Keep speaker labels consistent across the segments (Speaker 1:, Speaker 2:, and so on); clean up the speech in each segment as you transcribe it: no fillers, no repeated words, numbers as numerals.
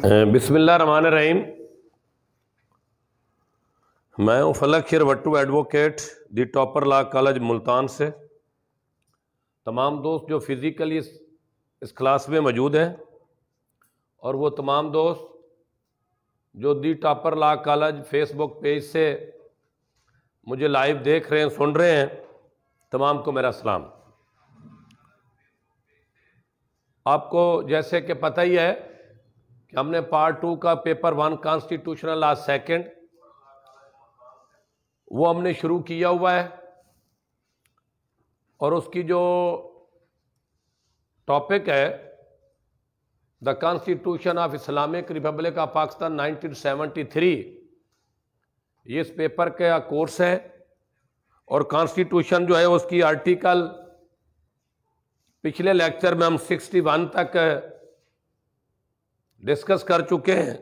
Speaker 1: बिस्मिल्लाहिर्रहमानिर्रहीम। मैं हूँ फलक शिरवट्टू एडवोकेट दी टॉपर लॉ कॉलेज मुल्तान से। तमाम दोस्त जो फिज़िकली इस क्लास में मौजूद हैं और वो तमाम दोस्त जो the topper law college Facebook page से मुझे लाइव देख रहे हैं, सुन रहे हैं, तमाम को मेरा सलाम। आपको जैसे कि पता ही है कि हमने पार्ट 2 का पेपर 1 कॉन्स्टिट्यूशनल लॉ सेकंड वो हमने शुरू किया हुआ है और उसकी जो टॉपिक है the constitution of Islamic Republic of Pakistan 1973, ये इस पेपर का कोर्स है। और कॉन्स्टिट्यूशन जो है उसकी आर्टिकल पिछले लेक्चर में हम 61 तक डिस्कस कर चुके हैं।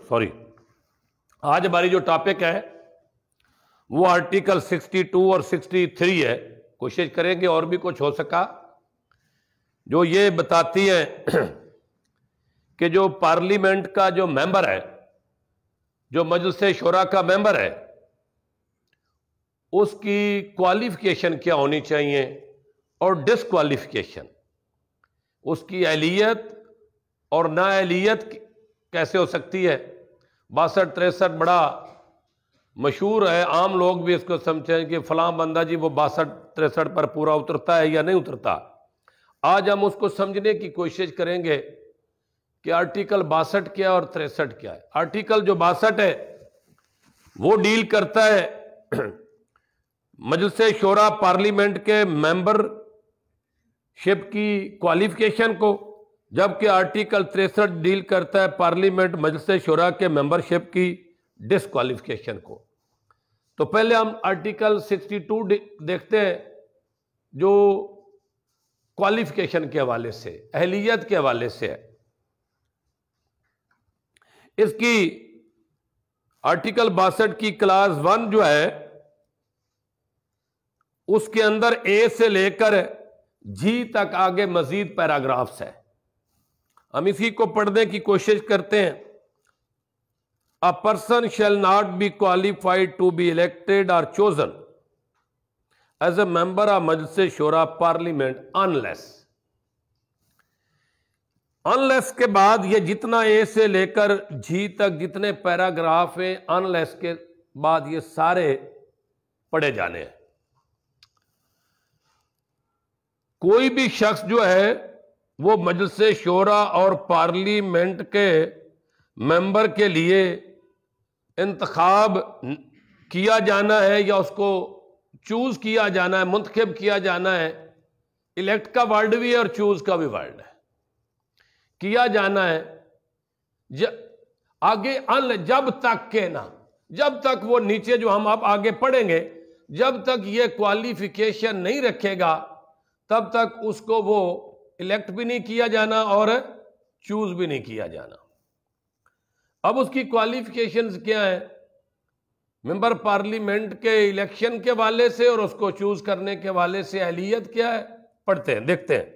Speaker 1: सॉरी, आज हमारी जो टॉपिक है वो आर्टिकल 62 और 63 है। कोशिश करेंगे और भी कुछ हो सका, जो ये बताती है कि जो पार्लियामेंट का जो मेंबर है, जो मजलिस शूरा का मेंबर है, उसकी क्वालिफिकेशन क्या होनी चाहिए और डिसक्वालिफिकेशन, उसकी अहलियत और नाअहलियत कैसे हो सकती है। 62-63 बड़ा मशहूर है, आम लोग भी इसको समझें कि फलां बंदा जी वो 62-63 पर पूरा उतरता है या नहीं उतरता। आज हम उसको समझने की कोशिश करेंगे कि आर्टिकल 62 क्या है और 63 क्या है। आर्टिकल जो 62 है वो डील करता है मजलिस शूरा पार्लियामेंट के मेंबरशिप की क्वालिफिकेशन को, जबकि आर्टिकल 63 डील करता है पार्लियामेंट मजलिस शूरा के मेंबरशिप की डिसक्वालिफिकेशन को। तो पहले हम आर्टिकल 62 देखते हैं जो क्वालिफिकेशन के हवाले से, अहलियत के हवाले से है। इसकी आर्टिकल 62 की क्लास 1 जो है उसके अंदर ए से लेकर जी तक आगे मजीद पैराग्राफ्स है। हम इसी को पढ़ने की कोशिश करते हैं। A person shall not be qualified to be elected or chosen as a member of Majlis Shoora parliament unless के बाद ये जितना ए से लेकर जी तक जितने पैराग्राफ हैं, अनलेस के बाद ये सारे पढ़े जाने हैं। कोई भी शख्स जो है वो मजलिस शूरा और पार्लियामेंट के मेंबर के लिए इंतखाब किया जाना है या उसको चूज किया जाना है, मुंतखब किया जाना है। इलेक्ट का वर्ड भी है और चूज का भी वर्ड है। किया जाना है आगे जब तक के ना, जब तक वो नीचे जो हम आप आगे पढ़ेंगे, जब तक ये क्वालिफिकेशन नहीं रखेगा तब तक उसको वो इलेक्ट भी नहीं किया जाना और चूज भी नहीं किया जाना। अब उसकी क्वालिफिकेशंस क्या है मेंबर पार्लियामेंट के इलेक्शन के वाले से और उसको चूज करने के वाले से अहलियत क्या है, पढ़ते हैं, देखते हैं।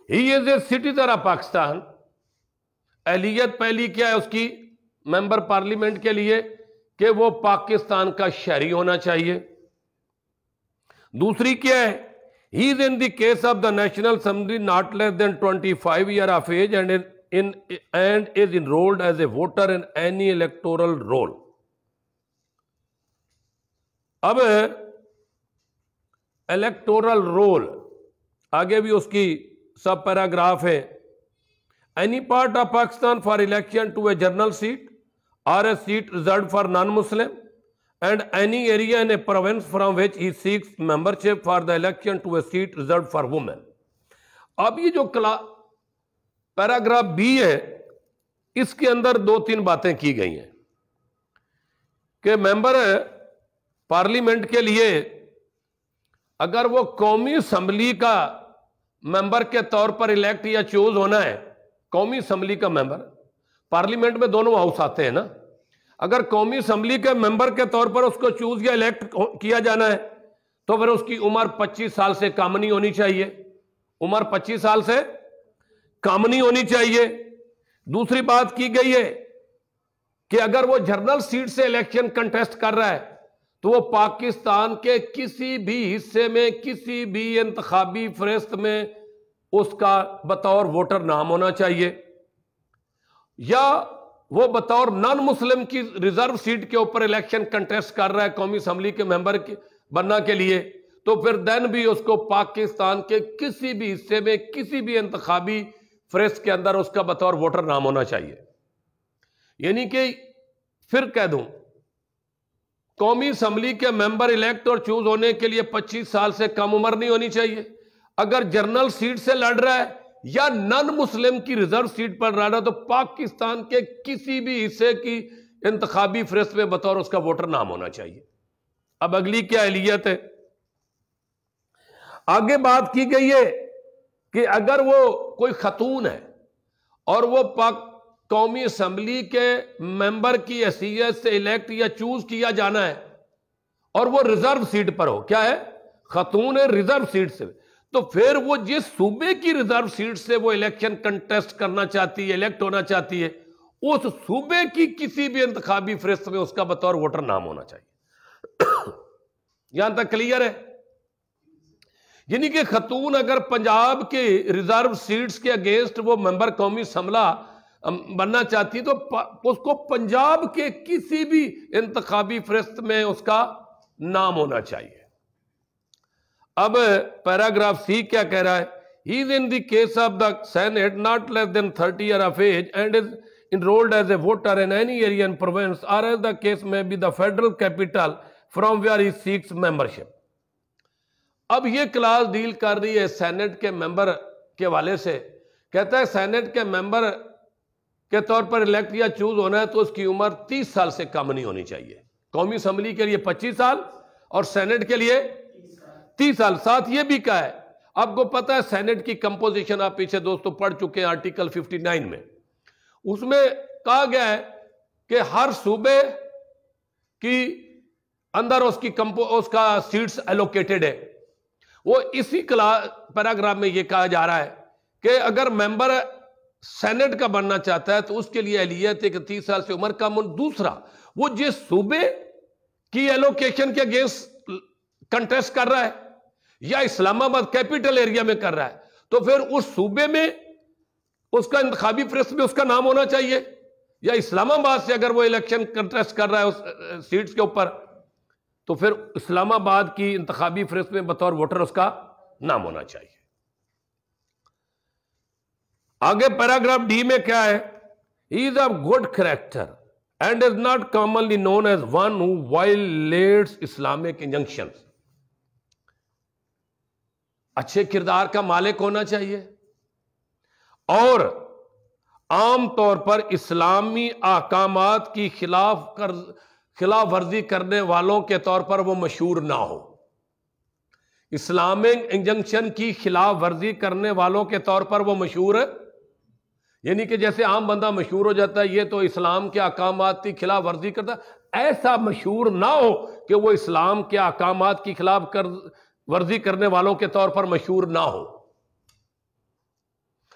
Speaker 1: He is a citizen of Pakistan. अहलियत पहली क्या है उसकी मेंबर पार्लियामेंट के लिए कि वो पाकिस्तान का शहरी होना चाहिए। दूसरी क्या है, he is in the case of the National Assembly not less than 25 years of age and is enrolled as a voter in any electoral roll। अब इलेक्टोरल रोल आगे भी उसकी सब पैराग्राफ है। Any part of Pakistan for election to a general seat or a seat reserve for non Muslim and any area in a province from which he seeks membership for the election to a seat reserved for women। अब ये जो paragraph B है इसके अंदर 2-3 बातें की गई हैं कि मेंबर पार्लियामेंट के लिए अगर वो कौमी असम्बली का मेंबर के तौर पर इलेक्ट या चूज होना है, कौमी असम्बली का मेंबर, पार्लियामेंट में दोनों हाउस आते हैं ना, अगर कौमी असम्बली के मेंबर के तौर पर उसको चूज या इलेक्ट किया जाना है तो फिर उसकी उम्र 25 साल से कम नहीं होनी चाहिए। उम्र 25 साल से कम नहीं होनी चाहिए। दूसरी बात की गई है कि अगर वो जनरल सीट से इलेक्शन कंटेस्ट कर रहा है तो वो पाकिस्तान के किसी भी हिस्से में किसी भी इंतखाबी फहरिस्त में उसका बतौर वोटर नाम होना चाहिए, या वो बतौर नॉन मुस्लिम की रिजर्व सीट के ऊपर इलेक्शन कंटेस्ट कर रहा है कौमी असम्बली के मेंबर बनना के लिए, तो फिर देन भी उसको पाकिस्तान के किसी भी हिस्से में किसी भी इंतखाबी फहरिस्त के अंदर उसका बतौर वोटर नाम होना चाहिए। यानी कि फिर कह दूं, कौमी असम्बली के मेंबर इलेक्ट और चूज होने के लिए 25 साल से कम उम्र नहीं होनी चाहिए। अगर जनरल सीट से लड़ रहा है या नॉन मुस्लिम की रिजर्व सीट पर लड़ रहा है तो पाकिस्तान के किसी भी हिस्से की इंतखाबी फहरिस्त में बतौर उसका वोटर नाम होना चाहिए। अब अगली क्या अहलियत है, आगे बात की गई है कि अगर वो कोई खतून है और वो कौमी असम्बली के मेंबर की हैसियत से इलेक्ट या चूज किया जाना है और वो रिजर्व सीट पर हो, क्या है, खतून है रिजर्व सीट से, तो फिर वो जिस सूबे की रिजर्व सीट से वो इलेक्शन कंटेस्ट करना चाहती है, इलेक्ट होना चाहती है, उस सूबे की किसी भी इंतखाबी फहरिस्त में उसका बतौर वोटर नाम होना चाहिए। यहां तक क्लियर है? यानी कि खतून अगर पंजाब के रिजर्व सीट्स के अगेंस्ट वो मेंबर कौमी असम्बला बनना चाहती तो उसको पंजाब के किसी भी इंतखाबी फहरिस्त में उसका नाम होना चाहिए। अब पैराग्राफ सी क्या कह रहा है, he is in the case of the senate not less than 30 year of age and is enrolled as a voter in any area in province or as the case may be the federal capital from where he seeks membership। अब ये class deal कर रही है senate के member के हवाले से। कहता है सेनेट के मेंबर के तौर पर इलेक्ट या चूज होना है तो उसकी उम्र 30 साल से कम नहीं होनी चाहिए। कौमी असम्बली के लिए 25 साल और सेनेट के लिए 30 साल। साथ ये भी कहा है, आपको पता है सेनेट की कंपोजिशन आप पीछे दोस्तों पढ़ चुके हैं आर्टिकल 59 में, उसमें कहा गया है कि हर सूबे की अंदर उसका सीट्स एलोकेटेड है। वो इसी पैराग्राफ में ये कहा जा रहा है कि अगर मेंबर सेनेट का बनना चाहता है तो उसके लिए अहलियत है कि 30 साल से उम्र कम हो। दूसरा, वो जिस सूबे की एलोकेशन के अगेंस्ट कंटेस्ट कर रहा है या इस्लामाबाद कैपिटल एरिया में कर रहा है तो फिर उस सूबे में उसका इंतखाबी फहरिस्त में उसका नाम होना चाहिए, या इस्लामाबाद से अगर वो इलेक्शन कंटेस्ट कर रहा है उस सीट्स के ऊपर तो फिर इस्लामाबाद की इंतखाबी फहरिस्त में बतौर वोटर उसका नाम होना चाहिए। आगे पैराग्राफ डी में क्या है, he is of good character and is not commonly known as one who violates Islamic injunctions. अच्छे किरदार का मालिक होना चाहिए और आम तौर पर इस्लामी अहकामात की खिलाफ वर्जी करने वालों के तौर पर वो मशहूर ना हो। इस्लामिक इंजंक्शन की खिलाफ वर्जी करने वालों के तौर पर वो मशहूर, यानी कि जैसे आम बंदा मशहूर हो जाता है ये तो इस्लाम के अहकामात की खिलाफ वर्जी करता, ऐसा मशहूर ना हो कि वो इस्लाम के अहकामात की खिलाफ वर्जी करने वालों के तौर पर मशहूर ना हो,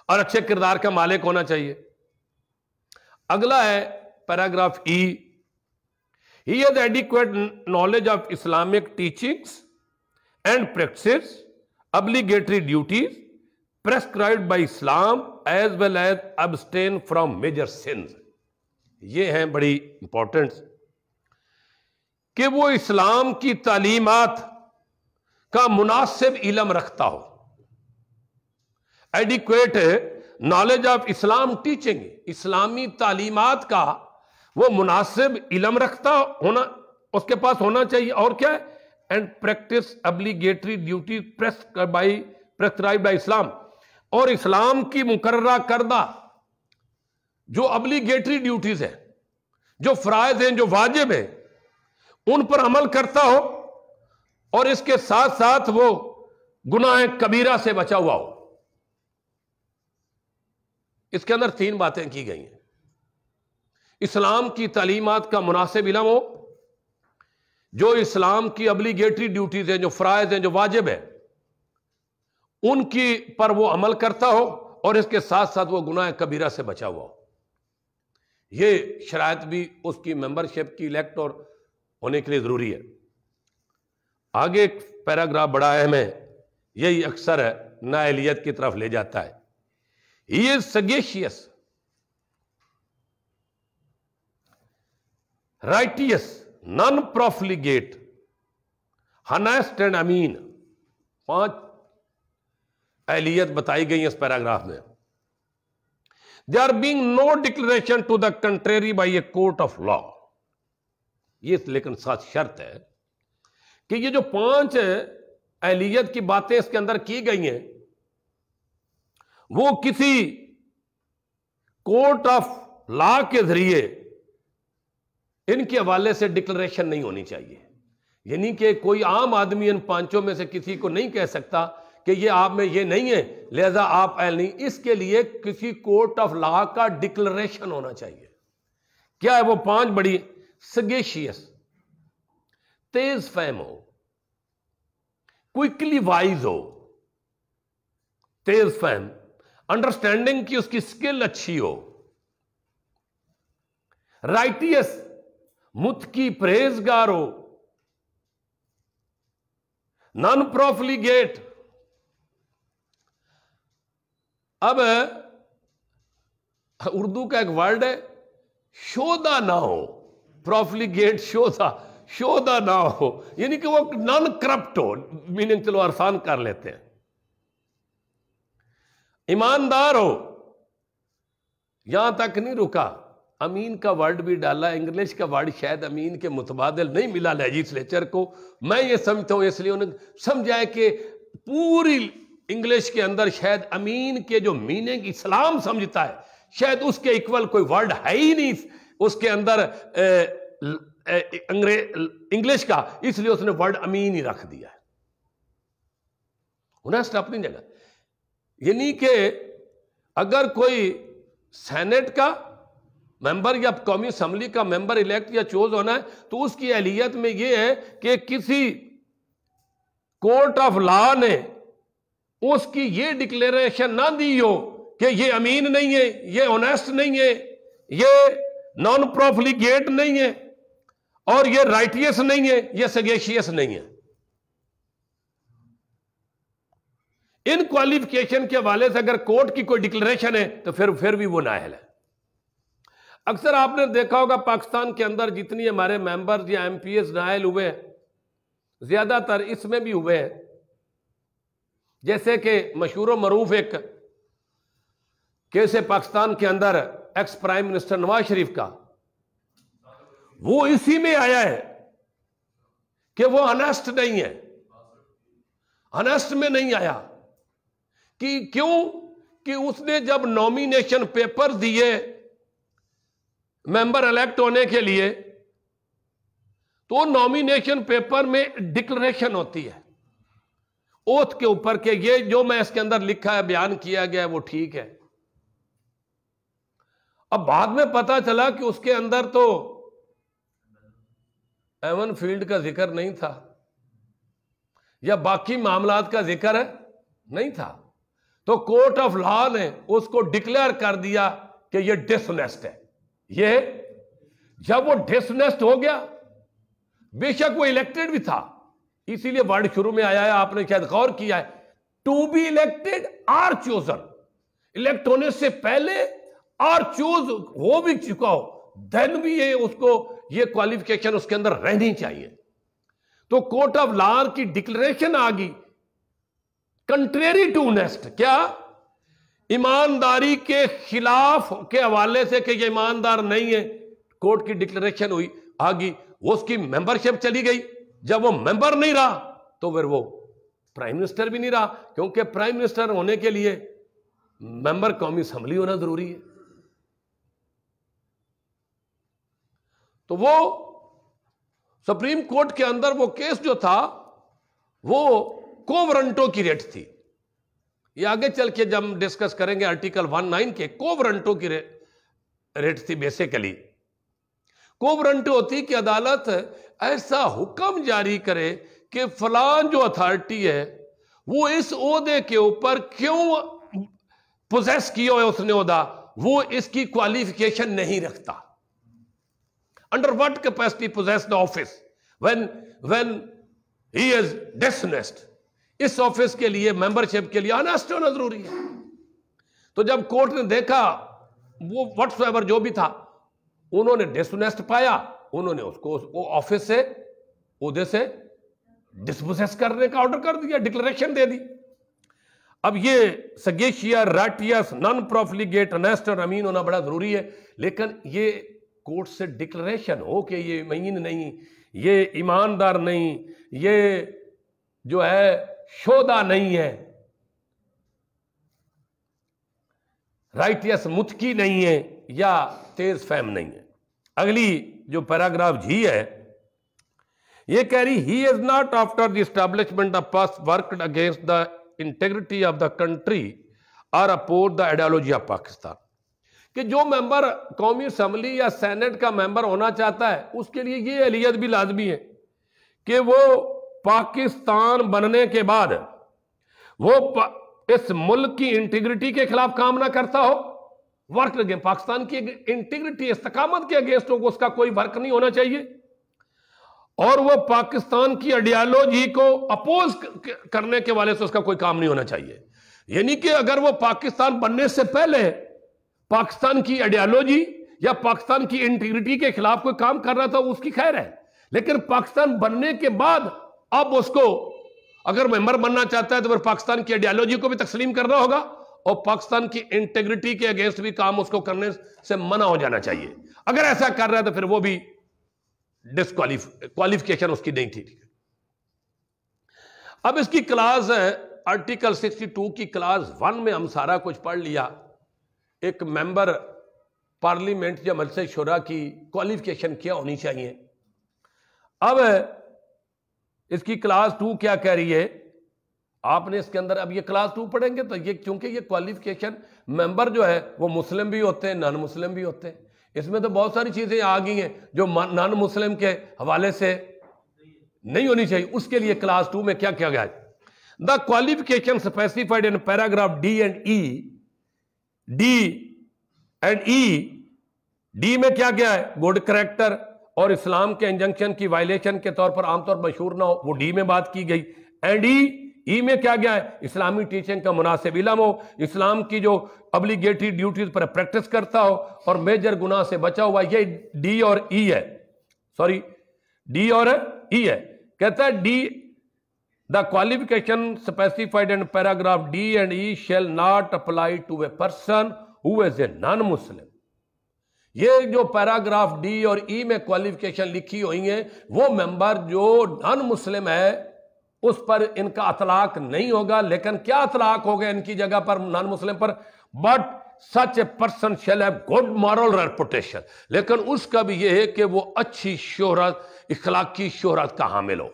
Speaker 1: और अच्छे किरदार का मालिक होना चाहिए। अगला है paragraph E, he has adequate knowledge of Islamic teachings and practices, obligatory duties prescribed by Islam as well as abstain from major sins. ये हैं बड़ी इंपॉर्टेंट कि वो इस्लाम की तालीमात का मुनासिब इल्म रखता हो। Adequate knowledge of Islam teaching, इस्लामी तालीमात का वो मुनासिब इल्म रखता होना उसके पास होना चाहिए। और क्या है, and practice obligatory duty prescribed by Islam, और इस्लाम की मुकर्ररा करदा जो ऑब्लिगेटरी ड्यूटीज है, जो फराइज हैं, जो वाजिब है, उन पर अमल करता हो और इसके साथ साथ वो गुनाह कबीरा से बचा हुआ हो। इसके अंदर 3 बातें की गई हैं। इस्लाम की तालीमात का मुनासिब इल्म हो, जो इस्लाम की ऑब्लिगेटरी ड्यूटीज हैं, जो फराइज हैं, जो वाजिब है, उनकी पर वो अमल करता हो, और इसके साथ साथ वो गुनाह कबीरा से बचा हुआ हो। ये शराइत भी उसकी मेंबरशिप की इलेक्ट और होने के लिए जरूरी है। आगे एक पैराग्राफ बड़ा अहम है, यही अक्सर नाअहलियत की तरफ ले जाता है। He is sagacious, righteous, non profligate, honest and अमीन। 5 अहलियत बताई गई इस पैराग्राफ में। There being no declaration to the contrary by a court of law. ये लेकिन साथ शर्त है कि ये जो 5 अहलियत की बातें इसके अंदर की गई हैं, वो किसी कोर्ट ऑफ लॉ के जरिए इनके हवाले से डिक्लेरेशन नहीं होनी चाहिए। यानी कि कोई आम आदमी इन 5 में से किसी को नहीं कह सकता कि ये आप में ये नहीं है लिहाजा आप अहल नहीं। इसके लिए किसी कोर्ट ऑफ लॉ का डिक्लेरेशन होना चाहिए। क्या है वो 5? बड़ी सगेशियस, तेज फहम हो, क्विकली वाइज हो, तेज फहम, अंडरस्टैंडिंग की उसकी स्किल अच्छी हो, राइटियस, मुत्की परहेजगार हो, नॉन प्रोफिलिगेट। अब उर्दू का एक वर्ड है शोधा ना हो, प्रोफिलिगेट शोधा ना हो, यानी कि वो नॉन करप्ट हो। मीनिंग चलो आसान कर लेते हैं। ईमानदार हो, यहां तक नहीं रुका, अमीन का वर्ड भी डाला। इंग्लिश का वर्ड शायद अमीन के मुतबादिल नहीं मिला लेजिस्लेचर को। मैं ये समझता हूं इसलिए उन्हें समझाए कि पूरी इंग्लिश के अंदर शायद अमीन के जो मीनिंग इस्लाम समझता है शायद उसके इक्वल कोई वर्ड है ही नहीं उसके अंदर इंग्लिश का, इसलिए उसने वर्ड अमीन ही रख दिया है। ऑनेस्ट अपनी जगह। यानी कि अगर कोई सेनेट का मेंबर या कौमी असम्बली का मेंबर इलेक्ट या चूज होना है तो उसकी अहलियत में यह है कि किसी कोर्ट ऑफ लॉ ने उसकी ये डिक्लेरेशन ना दी हो कि ये अमीन नहीं है, ये ऑनेस्ट नहीं है, ये नॉन प्रोफिलिगेट नहीं है और ये राइटियस नहीं है, ये सगेशियस नहीं है। इन क्वालिफिकेशन के हवाले से अगर कोर्ट की कोई डिक्लेरेशन है तो फिर भी वो नाअहल है। अक्सर आपने देखा होगा पाकिस्तान के अंदर जितनी हमारे मेंबर्स या एमपीएस नाअहल हुए हैं ज्यादातर इसमें भी हुए हैं। जैसे कि मशहूर मरूफ एक केस है पाकिस्तान के अंदर ex prime minister Nawaz Sharif का, वो इसी में आया है कि वो ऑनेस्ट नहीं है। ऑनेस्ट में नहीं आया कि क्यों? कि उसने जब नॉमिनेशन पेपर दिए मेंबर इलेक्ट होने के लिए तो नॉमिनेशन पेपर में डिक्लेरेशन होती है ओथ के ऊपर के ये जो मैं इसके अंदर लिखा है बयान किया गया है वो ठीक है। अब बाद में पता चला कि उसके अंदर तो एवन फील्ड का जिक्र नहीं था या बाकी मामलात का जिक्र नहीं था, तो कोर्ट ऑफ लॉ ने उसको डिक्लेयर कर दिया कि ये डिसऑनेस्ट है। ये जब वो डिसऑनेस्ट हो गया, बेशक वो इलेक्टेड भी था, इसीलिए वर्ड शुरू में आया है, आपने शायद गौर किया है, to be elected or chosen, elect होने से पहले और चूज हो भी चुका हो देन भी ये उसको ये क्वालिफिकेशन उसके अंदर रहनी चाहिए। तो कोर्ट ऑफ लॉ की डिक्लेरेशन आ गई कंट्रेरी टू ऑनेस्ट, क्या ईमानदारी के खिलाफ के हवाले से कि ये ईमानदार नहीं है, कोर्ट की डिक्लेरेशन हुई आ गई, उसकी मेंबरशिप चली गई। जब वो मेंबर नहीं रहा तो फिर वो प्राइम मिनिस्टर भी नहीं रहा, क्योंकि प्राइम मिनिस्टर होने के लिए मेंबर कौमी असम्बली होना जरूरी है। तो वो सुप्रीम कोर्ट के अंदर वो केस जो था वो कोवरंटो की रेट थी। ये आगे चल के जब हम डिस्कस करेंगे आर्टिकल 19 के, कोवरंटो की रेट थी। बेसिकली कोवरंटो होती कि अदालत ऐसा हुक्म जारी करे कि फलां जो अथॉरिटी है वो इस ओहदे के ऊपर क्यों पोजेस किया है उसने ओहदा, वो इसकी क्वालिफिकेशन नहीं रखता। Under what capacity possess the office when he is dishonest. इस ऑफिस के लिए, मेंबरशिप के लिए ऑनेस्ट होना जरूरी है। तो जब कोर्ट ने देखा वो व्हाटसोएवर जो भी था, उन्होंने डिसऑनेस्ट पाया, उन्होंने उसको ऑफिस से, ओहदे से डिस्पोसेस करने का ऑर्डर कर दिया, डिक्लेरेशन दे दी। अब ये सगेशिया, राटियस, नॉन प्रोफिलिगेट, ऑनेस्ट और अमीन होना बड़ा जरूरी है, लेकिन ये कोर्ट से डिक्लेरेशन हो कि ये अमीन नहीं, ये ईमानदार नहीं, ये जो है शोदा नहीं है, राइटियस मुतकी नहीं है, या तेज फहम नहीं है। अगली जो पैराग्राफ जी है, ये कह रही he is not after the establishment of Pakistan worked against the integrity of the country or oppose the ideology of Pakistan. कि जो मेंबर कौमी असम्बली या सेनेट का मेंबर होना चाहता है, उसके लिए ये अहलियत भी लाजमी है कि वो पाकिस्तान बनने के बाद वो इस मुल्क की इंटीग्रिटी के खिलाफ काम ना करता हो, वर्क अगेंस्ट पाकिस्तान की इंटीग्रिटी, इस्तेकामत के अगेंस्ट हो, उसका कोई वर्क नहीं होना चाहिए, और वो पाकिस्तान की आइडियोलॉजी को अपोज करने के वाले से उसका कोई काम नहीं होना चाहिए। यानी कि अगर वो पाकिस्तान बनने से पहले पाकिस्तान की आइडियोलॉजी या पाकिस्तान की इंटीग्रिटी के खिलाफ कोई काम कर रहा था, उसकी खैर है, लेकिन पाकिस्तान बनने के बाद अब उसको अगर मेंबर बनना चाहता है तो फिर पाकिस्तान की आइडियोलॉजी को भी तस्लीम करना होगा, और पाकिस्तान की इंटीग्रिटी के अगेंस्ट भी काम उसको करने से मना हो जाना चाहिए। अगर ऐसा कर रहा है तो फिर वो भी क्वालिफिकेशन उसकी नहीं थी। अब इसकी क्लास है आर्टिकल 62 की क्लास 1 में हम सारा कुछ पढ़ लिया। एक मेंबर पार्लियामेंट या मजलिस शुरा की क्वालिफिकेशन क्या होनी चाहिए। अब इसकी क्लास 2 क्या कह रही है, आपने इसके अंदर अब ये क्लास 2 पढ़ेंगे तो ये, क्योंकि ये क्वालिफिकेशन मेंबर जो है वो मुस्लिम भी होते हैं, नॉन मुस्लिम भी होते हैं। इसमें तो बहुत सारी चीजें आ गई हैं जो नॉन मुस्लिम के हवाले से नहीं होनी चाहिए। उसके लिए क्लास 2 में क्या किया गया है, the qualification specified in paragraph D and E. D में क्या क्या है, गुड करैक्टर और इस्लाम के इंजंक्शन की वायलेशन के तौर पर आमतौर पर मशहूर ना हो, वो डी में बात की गई। एंड ई में क्या गया है, इस्लामी टीचिंग का मुनासिब इल्म हो, इस्लाम की जो ऑब्लिगेटरी ड्यूटीज पर प्रैक्टिस करता हो और मेजर गुनाह से बचा हुआ। ये डी और ई है, सॉरी डी और ई है। कहता है D, the qualification specified in paragraph D and E shall not apply to a person who is a non Muslim. ये जो पैराग्राफ डी और ई में क्वालिफिकेशन लिखी हुई है, वो मेंबर जो नॉन मुस्लिम है उस पर इनका अतलाक नहीं होगा। लेकिन क्या अतलाक होगा इनकी जगह पर नॉन मुस्लिम पर, but such a person shall have good moral reputation. लेकिन उसका भी यह है कि वो अच्छी शोहरत, इखलाकी शोहरत का हामिल हो,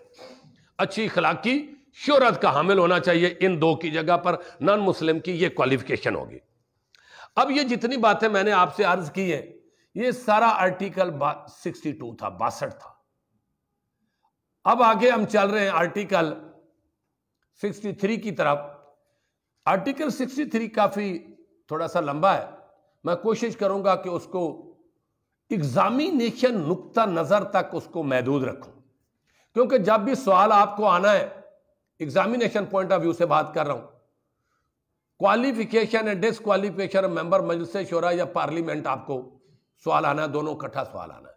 Speaker 1: अच्छी इखलाकी शोहरत का हामिल होना चाहिए। इन दो की जगह पर नॉन मुस्लिम की यह क्वालिफिकेशन होगी। अब ये जितनी बातें मैंने आपसे अर्ज की हैं, ये सारा आर्टिकल 62 था, 62 था। अब आगे हम चल रहे हैं आर्टिकल 63 की तरफ। आर्टिकल 63 काफी थोड़ा सा लंबा है, मैं कोशिश करूंगा कि उसको एग्जामिनेशन नुक्ता नजर तक उसको महदूद रखूं, क्योंकि जब भी सवाल आपको आना है, एग्जामिनेशन पॉइंट ऑफ व्यू से बात कर रहा हूं, क्वालिफिकेशन एंड डिसक्वालिफिकेशन मेंबर मजलिस शुरा या पार्लियामेंट, आपको सवाल आना है, दोनों इकट्ठा सवाल आना है।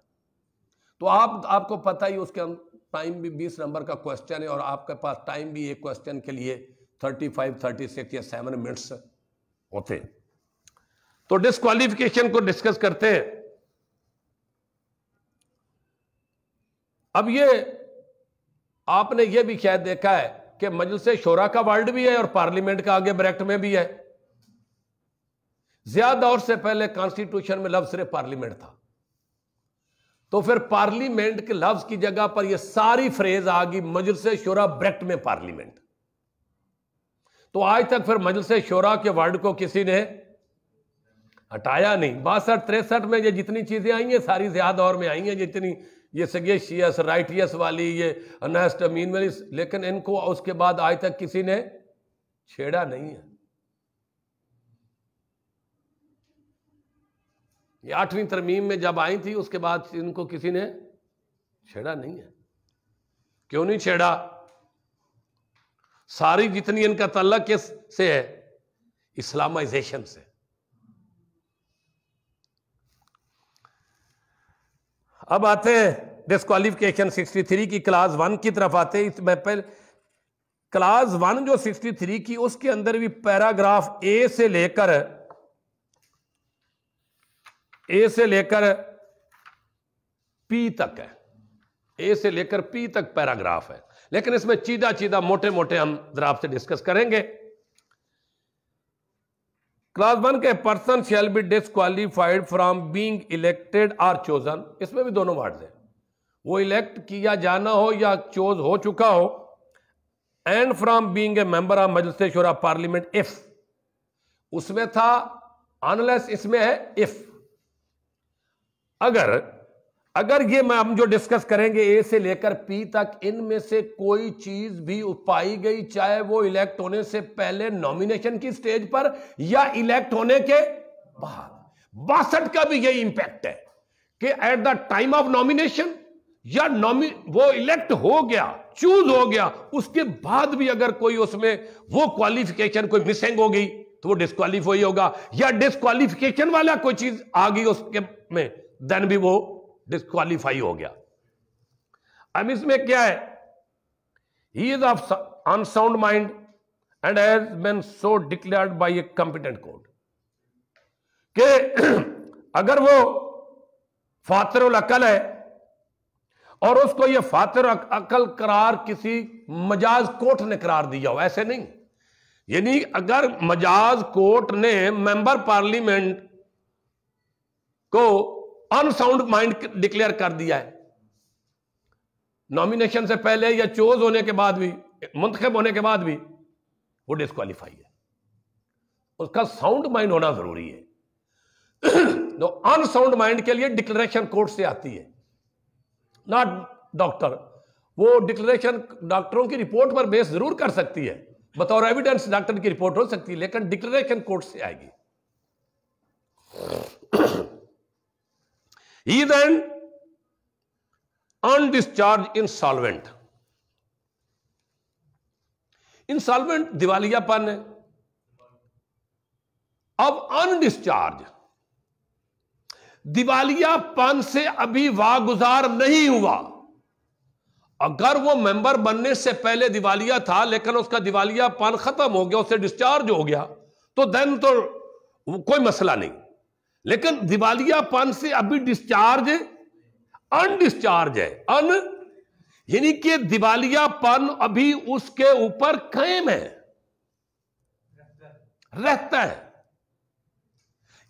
Speaker 1: तो आपको पता ही उसके टाइम भी 20 नंबर का क्वेश्चन है, और आपके पास टाइम भी एक क्वेश्चन के लिए 35, 36 या 7 मिनट्स होते हैं। तो डिस्क्वालिफिकेशन को डिस्कस करते हैं। अब ये आपने ये भी शायद देखा है कि मजलिस शोरा का वर्ड भी है और पार्लियामेंट का आगे ब्रैकेट में भी है। ज्यादा दौर से पहले कॉन्स्टिट्यूशन में लफ्ज सिर्फ पार्लियामेंट था, तो फिर पार्लियामेंट के लफ्ज की जगह पर यह सारी फ्रेज आ गई मजलिस शोरा ब्रैकेट में पार्लियामेंट। तो आज तक फिर मजलिस शोरा के वर्ड को किसी ने हटाया नहीं। 62, 63 में ये जितनी चीजें आई हैं सारी ज्यादा दौर में आई हैं, जितनी ये सगेशियस, राइटियस वाली, ये अनेस्ट अमीन वाली, लेकिन इनको उसके बाद आज तक किसी ने छेड़ा नहीं है। ये 8वीं तरमीम में जब आई थी उसके बाद इनको किसी ने छेड़ा नहीं है। क्यों नहीं छेड़ा? सारी जितनी इनका तल्लक किस से है? इस्लामाइजेशन से। अब आते हैं डिस्क्वालिफिकेशन 63 की क्लास 1 की तरफ आते हैं। इसमें पहले क्लास 1 जो 63 की, उसके अंदर भी पैराग्राफ ए से लेकर पी तक है। ए से लेकर पी तक पैराग्राफ है, लेकिन इसमें चीदा मोटे मोटे हम जरा आपसे डिस्कस करेंगे। क्लास 1 के person shall be disqualified from being elected or chosen, इसमें भी दोनों वर्ड्स हैं, वो इलेक्ट किया जाना हो या चोज हो चुका हो, and from being a member of Majlis Shoora parliament if, उसमें था अनलेस, इसमें है इफ। अगर ये हम जो डिस्कस करेंगे ए से लेकर पी तक, इनमें से कोई चीज भी पाई गई, चाहे वो इलेक्ट होने से पहले नॉमिनेशन की स्टेज पर या इलेक्ट होने के बाद, 62 का भी यही इंपैक्ट है कि at the time of nomination या वो इलेक्ट हो गया, चूज हो गया, उसके बाद भी अगर कोई उसमें वो क्वालिफिकेशन कोई मिसिंग हो गई तो वो डिस्क्वालीफाई होगा, या डिस्क्वालिफिकेशन वाला कोई चीज आ गई उसके में, देन भी वो डिस्क्वालीफाई हो गया। अब इसमें क्या है? He is of unsound mind and has been so declared by a competent court, कि अगर वो फातिरुल अकल है और उसको ये फातिरुल अकल करार किसी मजाज कोर्ट ने करार दिया हो, ऐसे नहीं, यानी अगर मजाज कोर्ट ने मेंबर पार्लियामेंट को अनसाउंड माइंड डिक्लेयर कर दिया है, नॉमिनेशन से पहले या चोज होने के बाद भी, मुंतखब होने के बाद भी, वो डिस्क्वालीफाई है। उसका साउंड माइंड होना जरूरी है। तो अनसाउंड माइंड के लिए डिक्लेरेशन कोर्ट से आती है, नॉट डॉक्टर। वो डिक्लेरेशन डॉक्टरों की रिपोर्ट पर बेस जरूर कर सकती है, बतौर एविडेंस डॉक्टर की रिपोर्ट हो सकती है, लेकिन डिक्लेरेशन कोर्ट से आएगी। He then undischarged insolvent, insolvent दिवालियापन है। अब अनडिस्चार्ज, दिवालियापन से अभी वागुजार नहीं हुआ। अगर वो मेंबर बनने से पहले दिवालिया था लेकिन उसका दिवालियापन खत्म हो गया, उससे डिस्चार्ज हो गया, तो देन तो कोई मसला नहीं। लेकिन दिवालियापन से अभी डिस्चार्ज, अनडिस्चार्ज है, यानी कि दिवालियापन अभी उसके ऊपर कायम है, रहता है।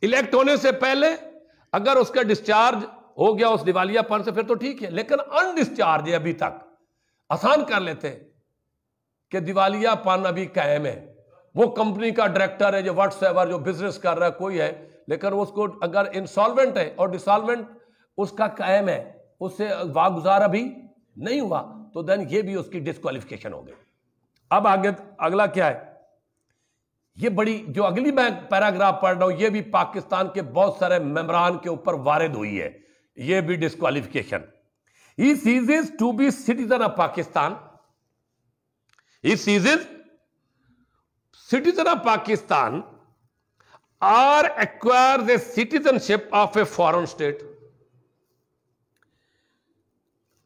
Speaker 1: इलेक्ट होने से पहले अगर उसका डिस्चार्ज हो गया उस दिवालियापन से, फिर तो ठीक है, लेकिन अनडिस्चार्ज है अभी तक। आसान कर लेते हैं कि दिवालियापन अभी कायम है। वो कंपनी का डायरेक्टर है, जो व्हाट्सएवर जो बिजनेस कर रहा है, कोई है, लेकिन उसको अगर इंसॉल्वेंट है और डिसॉल्वेंट उसका कायम है, उससे वागुजार अभी नहीं हुआ, तो देन ये भी उसकी डिस्क्वालिफिकेशन हो गई। अब आगे अगला क्या है? ये बड़ी जो अगली मैं पैराग्राफ पढ़ रहा हूं, ये भी पाकिस्तान के बहुत सारे मेंबरान के ऊपर वारिद हुई है, ये भी disqualification. He ceases to be citizen of Pakistan, he ceases citizen of Pakistan or acquire the citizenship of a foreign state,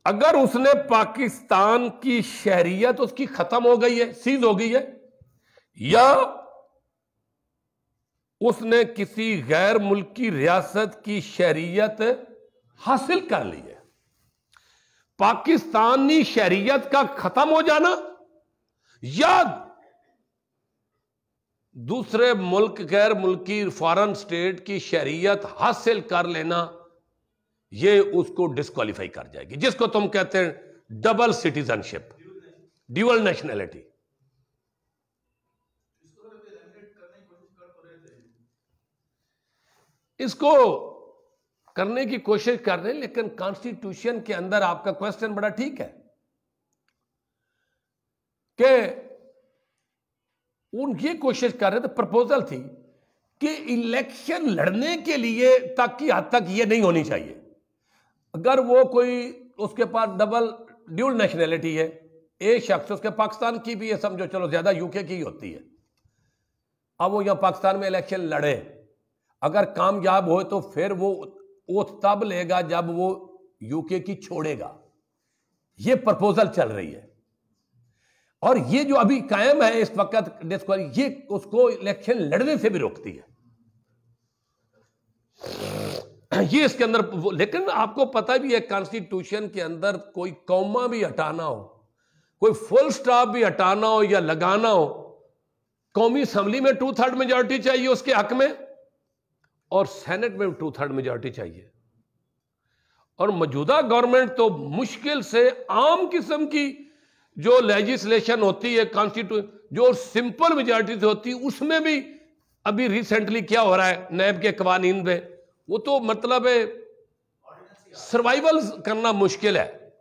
Speaker 1: अगर उसने पाकिस्तान की शहरियत उसकी खत्म हो गई है, सीज हो गई है, या उसने किसी गैर मुल्की रियासत की शहरियत हासिल कर ली है। पाकिस्तानी शहरियत का खत्म हो जाना या दूसरे मुल्क गैर मुल्की फॉरेन स्टेट की शहरियत हासिल कर लेना, ये उसको डिस्क्वालीफाई कर जाएगी, जिसको तुम कहते हैं डबल सिटीजनशिप, ड्यूअल नेशनैलिटी। इसको करने की कोशिश कर रहे हैं, लेकिन कॉन्स्टिट्यूशन के अंदर आपका क्वेश्चन बड़ा ठीक है कि उन ये कोशिश कर रहे थे, प्रपोजल थी कि इलेक्शन लड़ने के लिए तक की हद तक ये नहीं होनी चाहिए। अगर वो कोई उसके पास डबल ड्यूल नेशनैलिटी है, एक शख्स उसके पाकिस्तान की भी है, समझो चलो ज्यादा यूके की होती है, अब वो यहां पाकिस्तान में इलेक्शन लड़े, अगर कामयाब हो तो फिर वो ओथ तब लेगा जब वो यूके की छोड़ेगा। ये प्रपोजल चल रही है और ये जो अभी कायम है इस वक्त डिस्क्वालिफाई, ये उसको इलेक्शन लड़ने से भी रोकती है। ये इसके अंदर लेकिन आपको पता भी है कॉन्स्टिट्यूशन के अंदर कोई कौमा भी हटाना हो, कोई फुल स्टॉप भी हटाना हो या लगाना हो, कौमी असम्बली में 2/3 मेजॉरिटी चाहिए उसके हक में और सेनेट में 2/3 मेजॉरिटी चाहिए। और मौजूदा गवर्नमेंट तो मुश्किल से आम किस्म की जो लेजिस्लेशन होती है कॉन्स्टिट्यूशन जो सिंपल मेजॉरिटी से होती है, उसमें भी अभी रिसेंटली क्या हो रहा है नैब के कवानीन में, वो तो मतलब सर्वाइवल करना मुश्किल है।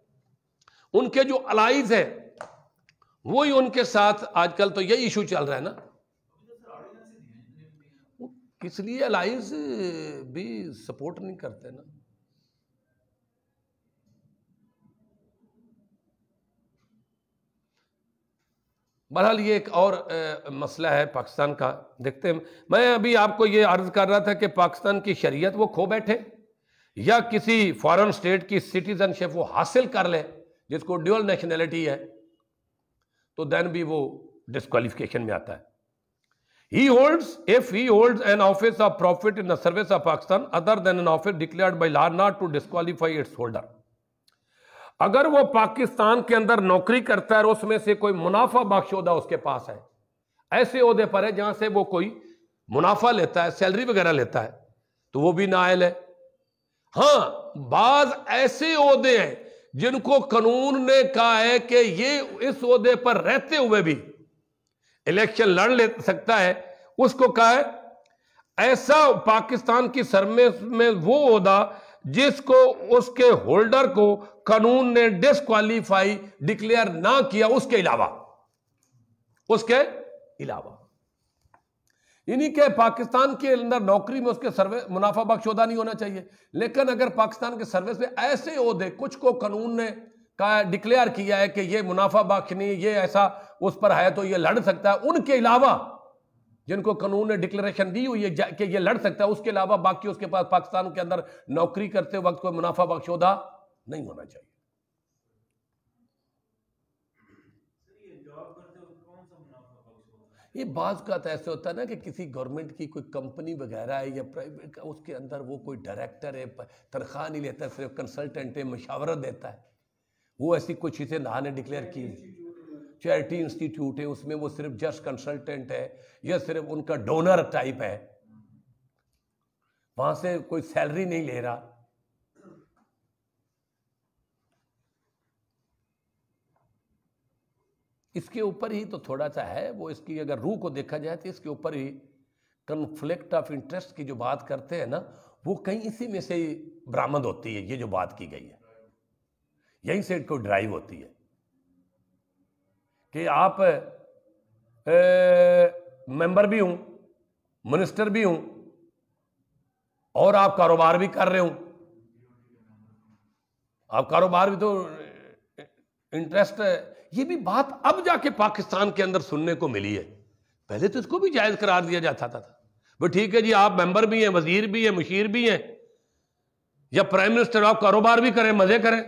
Speaker 1: उनके जो अलाइज है वही उनके साथ आजकल तो यही इशू चल रहा है ना, इसलिए अलाइज भी सपोर्ट नहीं करते ना। बहरहाल ये एक और मसला है पाकिस्तान का, देखते हैं। मैं अभी आपको ये अर्ज कर रहा था कि पाकिस्तान की शरीयत वो खो बैठे या किसी फॉरेन स्टेट की सिटीजनशिप वो हासिल कर ले जिसको ड्यूअल नेशनैलिटी है, तो देन भी वो डिस्क्वालिफिकेशन में आता है। If he holds an office of profit in the service of Pakistan other than an office declared by law not to disqualify its holder, अगर वो पाकिस्तान के अंदर नौकरी करता है और उसमें से कोई मुनाफा बख्श ओहदा उसके पास है, ऐसे ओहदे पर है जहां से वो कोई मुनाफा लेता है, सैलरी वगैरह लेता है, तो वो भी नाअहल है। हां, बाज ऐसे ओहदे हैं जिनको कानून ने कहा है कि ये इस ओहदे पर रहते हुए भी इलेक्शन लड़ ले सकता है, उसको कहा है ऐसा पाकिस्तान की सर्विस में वो ओहदा जिसको उसके होल्डर को कानून ने डिस्क्वालीफाई डिक्लेयर ना किया, उसके अलावा यानी कि पाकिस्तान के अंदर नौकरी में उसके सर्विस मुनाफा बख्श ओहदा नहीं होना चाहिए। लेकिन अगर पाकिस्तान के सर्विस में ऐसे ओहदे कुछ को कानून ने का डिक्लेयर किया है कि ये मुनाफा बख्श नहीं, ये ऐसा उस पर है तो ये लड़ सकता है, उनके अलावा जिनको कानून ने डिक्लेरेशन दी हुई है कि ये लड़ सकता है, उसके अलावा बाकी उसके पास पाकिस्तान के अंदर नौकरी करते वक्त कोई मुनाफा बख्श ओहदा नहीं होना चाहिए। ये बाज का तो ऐसे होता है ना कि किसी गवर्नमेंट की कोई कंपनी वगैरह है या प्राइवेट, उसके अंदर वो कोई डायरेक्टर है, तनख्वाह नहीं लेता, सिर्फ कंसल्टेंट है, मशावरत देता है, वो ऐसी कुछ चीज़ें ना ने डिक्लेयर की, चैरिटी इंस्टीट्यूट है, उसमें वो सिर्फ जस्ट कंसल्टेंट है या सिर्फ उनका डोनर टाइप है, वहां से कोई सैलरी नहीं ले रहा। इसके ऊपर ही तो थोड़ा सा है वो, इसकी अगर रूह को देखा जाए तो इसके ऊपर ही कन्फ्लिक्ट ऑफ इंटरेस्ट की जो बात करते हैं ना, वो कहीं इसी में से बरामद होती है। ये जो बात की गई है यहीं से इनको ड्राइव होती है कि आप मेंबर भी हूं, मिनिस्टर भी हूं और आप कारोबार भी कर रहे हो, आप कारोबार भी तो इंटरेस्ट है। ये भी बात अब जाके पाकिस्तान के अंदर सुनने को मिली है, पहले तो इसको भी जायज करार दिया जाता था। वो ठीक है जी, आप मेंबर भी हैं, वजीर भी हैं, मुशीर भी हैं या प्राइम मिनिस्टर, आप कारोबार भी करें, मजे करें,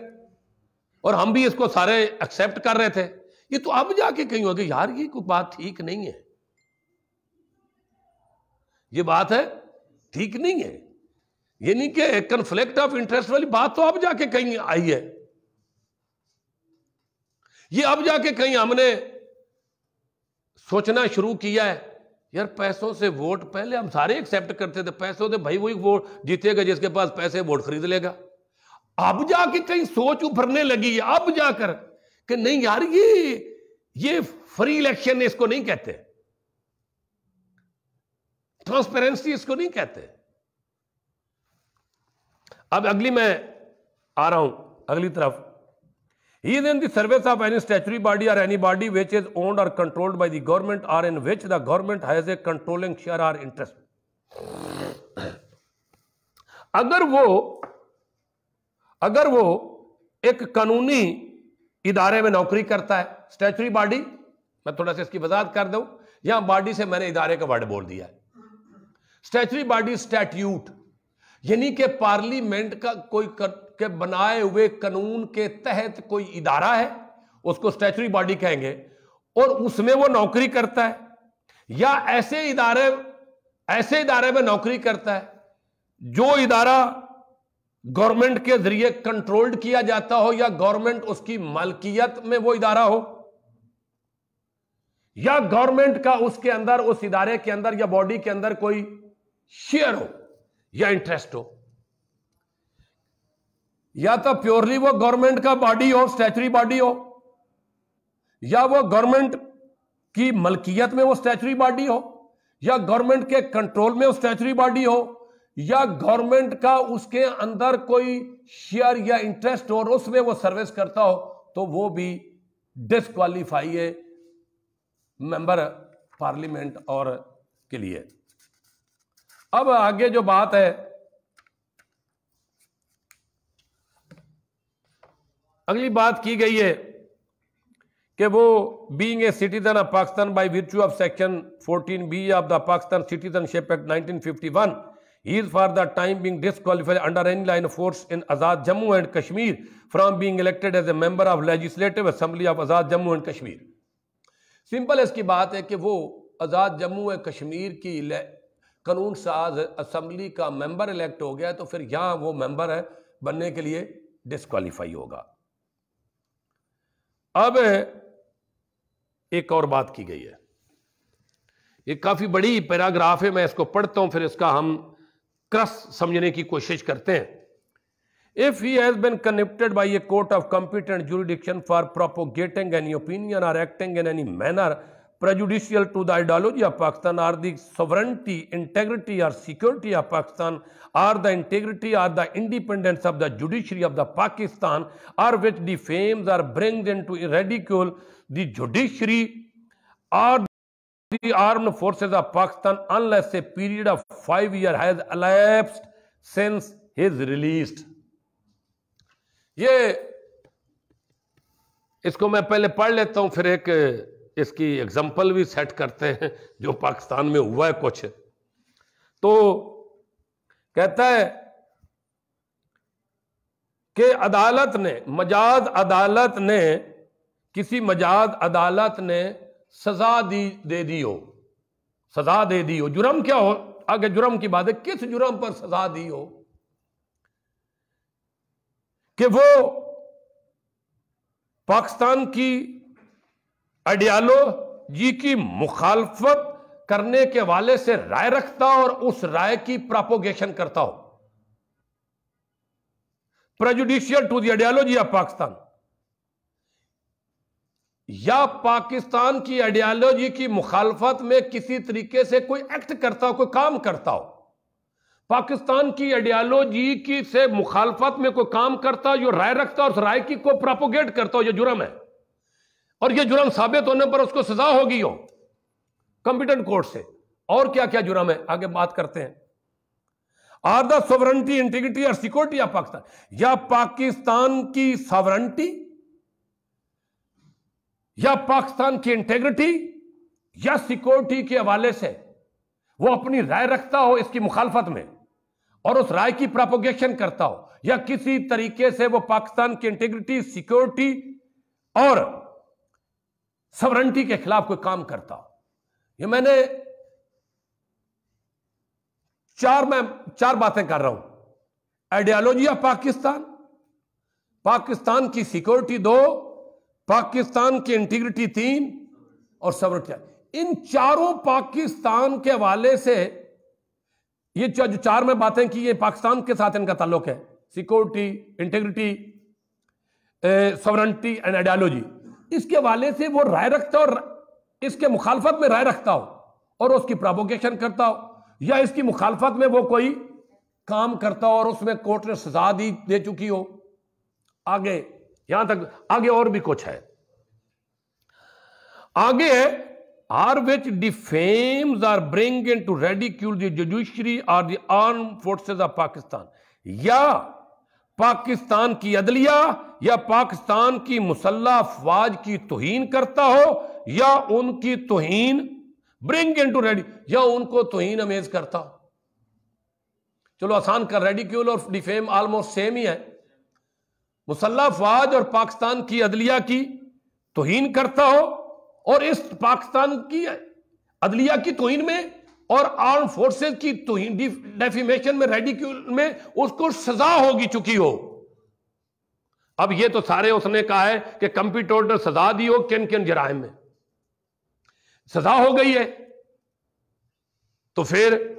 Speaker 1: और हम भी इसको सारे एक्सेप्ट कर रहे थे। ये तो अब जाके कहीं हो गई यार ये कोई बात ठीक नहीं है, ये बात है ठीक नहीं है, ये नहीं कि कन्फ्लिक्ट ऑफ इंटरेस्ट वाली बात तो अब जाके कहीं आई है। ये अब जाके कहीं हमने सोचना शुरू किया है यार पैसों से वोट, पहले हम सारे एक्सेप्ट करते थे पैसों से भाई वही वोट जीतेगा जिसके पास पैसे वोट खरीद लेगा। अब जाके कहीं सोच उभरने लगी है अब जाकर कि नहीं यार ये फ्री इलेक्शन इसको नहीं कहते, ट्रांसपेरेंसी इसको नहीं कहते। अब अगली मैं आ रहा हूं अगली तरफ। He is in the service of any statutory body or any body which is owned or controlled by the government or in which the government has a controlling share or interest. अगर वो एक कानूनी इदारे में नौकरी करता है, statutory body, मैं थोड़ा सा इसकी वजाहत कर दूं, यहां बॉडी से मैंने इदारे का वर्ड बोल दिया है। स्टैट्यूटरी बॉडी स्टैट्यूट यानी कि पार्लियामेंट का कोई के बनाए हुए कानून के तहत कोई इदारा है, उसको स्टैट्यूटरी बॉडी कहेंगे, और उसमें वो नौकरी करता है, या ऐसे इदारे में नौकरी करता है जो इदारा गवर्नमेंट के जरिए कंट्रोल्ड किया जाता हो, या गवर्नमेंट उसकी मालकियत में वो इदारा हो, या गवर्नमेंट का उसके अंदर, उस इदारे के अंदर या बॉडी के अंदर कोई शेयर हो या इंटरेस्ट हो, या तो प्योरली वो गवर्नमेंट का बॉडी हो, स्टैट्यूटरी बॉडी हो, या वो गवर्नमेंट की मलकियत में वो स्टैट्यूटरी बॉडी हो, या गवर्नमेंट के कंट्रोल में वो स्टैट्यूटरी बॉडी हो, या गवर्नमेंट का उसके अंदर कोई शेयर या इंटरेस्ट हो और उसमें वो सर्विस करता हो, तो वो भी डिस्क्वालीफाई है मेंबर पार्लियामेंट और के लिए। अब आगे जो बात है, अगली बात की गई है कि वो being a citizen of Pakistan by virtue of section 14B of the Pakistan citizenship act 1951 he is for the time being disqualified under any line of force in Azad Jammu and Kashmir from being elected as a member of Legislative Assembly of Azad Jammu and Kashmir। Simple इसकी बात है कि वो आज़ाद Jammu and Kashmir की कानून साज assembly का member elect हो गया, तो फिर यहां वो मेंबर है बनने के लिए डिस्क्वालीफाई होगा। अब एक और बात की गई है, ये काफी बड़ी पैराग्राफ है, मैं इसको पढ़ता हूं, फिर इसका हम क्रस समझने की कोशिश करते हैं। If he has been convicted by a court of competent jurisdiction for propagating any opinion or acting in any manner prejudicial to the ideology of Pakistan or the sovereignty, integrity or security of Pakistan or the integrity or the independence of the judiciary of the Pakistan, or which defames or brings into ridicule the judiciary or the armed forces of Pakistan unless a period of 5 years has elapsed since his released। ये इसको मैं पहले पढ़ लेता हूं, फिर एक इसकी एग्जाम्पल भी सेट करते हैं जो पाकिस्तान में हुआ है कुछ। तो कहता है कि अदालत ने, मजाज अदालत ने, किसी मजाज अदालत ने सजा दे दी हो, सजा दे दी हो, जुर्म क्या हो, आगे जुर्म की बात है, किस जुर्म पर सजा दी हो कि वो पाकिस्तान की आइडियोलॉजी की मुखालफत करने के वाले से राय रखता और उस राय की प्रोपोगेशन करता हो, prejudicial to the ideology of Pakistan, या पाकिस्तान की आइडियोलॉजी की मुखालफत में किसी तरीके से कोई एक्ट करता हो, कोई काम करता हो, पाकिस्तान की आइडियोलॉजी की से मुखालफत में कोई काम करता हो, जो राय रखता हो, उस राय की को प्रोपोगेट करता हो, यह जुर्म है। और यह जुर्म साबित होने पर उसको सजा होगी हो कॉम्पिटेंट कोर्ट से। और क्या क्या जुर्म है, आगे बात करते हैं। आर द सॉवरेनिटी, इंटीग्रिटी और सिक्योरिटी ऑफ पाकिस्तान, या पाकिस्तान की सॉवरेनिटी या पाकिस्तान की इंटीग्रिटी या सिक्योरिटी के हवाले से वो अपनी राय रखता हो इसकी मुखालफत में और उस राय की प्रोपोगेशन करता हो, या किसी तरीके से वो पाकिस्तान की इंटीग्रिटी, सिक्योरिटी और सॉवरेनिटी के खिलाफ कोई काम करता हो। ये मैंने चार बातें कर रहा हूं। आइडियोलॉजी ऑफ पाकिस्तान, पाकिस्तान की सिक्योरिटी 2, पाकिस्तान की इंटीग्रिटी 3 और सॉवरेनिटी। इन चारों पाकिस्तान के हवाले से, ये जो चार में बातें की, ये पाकिस्तान के साथ इनका ताल्लुक है, security, integrity, sovereignty and ideology. इसके हवाले से वो राय रखता हो और इसके मुखालफत में राय रखता हो और उसकी प्रोपोगेशन करता हो, या इसकी मुखालफत में वो कोई काम करता हो और उसमें कोर्ट ने सजा दे चुकी हो। आगे यहां तक, आगे और भी कुछ है। आगे है or which defames or bring into ridicule the judiciary or the armed forces of Pakistan, या पाकिस्तान की अदलिया या पाकिस्तान की मुसल्लह अफवाज की तौहीन करता हो, या उनकी तौहीन ब्रिंग इनटू रेडी, या उनको तौहीन अमेज करता हो। चलो आसान कर, रेडिक्यूल और डिफेम ऑलमोस्ट सेम ही है। मुसल्लह अफवाज और पाकिस्तान की अदलिया की तौहीन करता हो, और इस पाकिस्तान की अदलिया की तौहीन में और आर्म फोर्सेस की तौहीन, डेफिमेशन में, रेडिक्यूल में उसको सजा होगी चुकी हो। अब ये तो सारे उसने कहा है कि कंप्यूटर सजा दी हो, किन किन जराइम में सजा हो गई है, तो फिर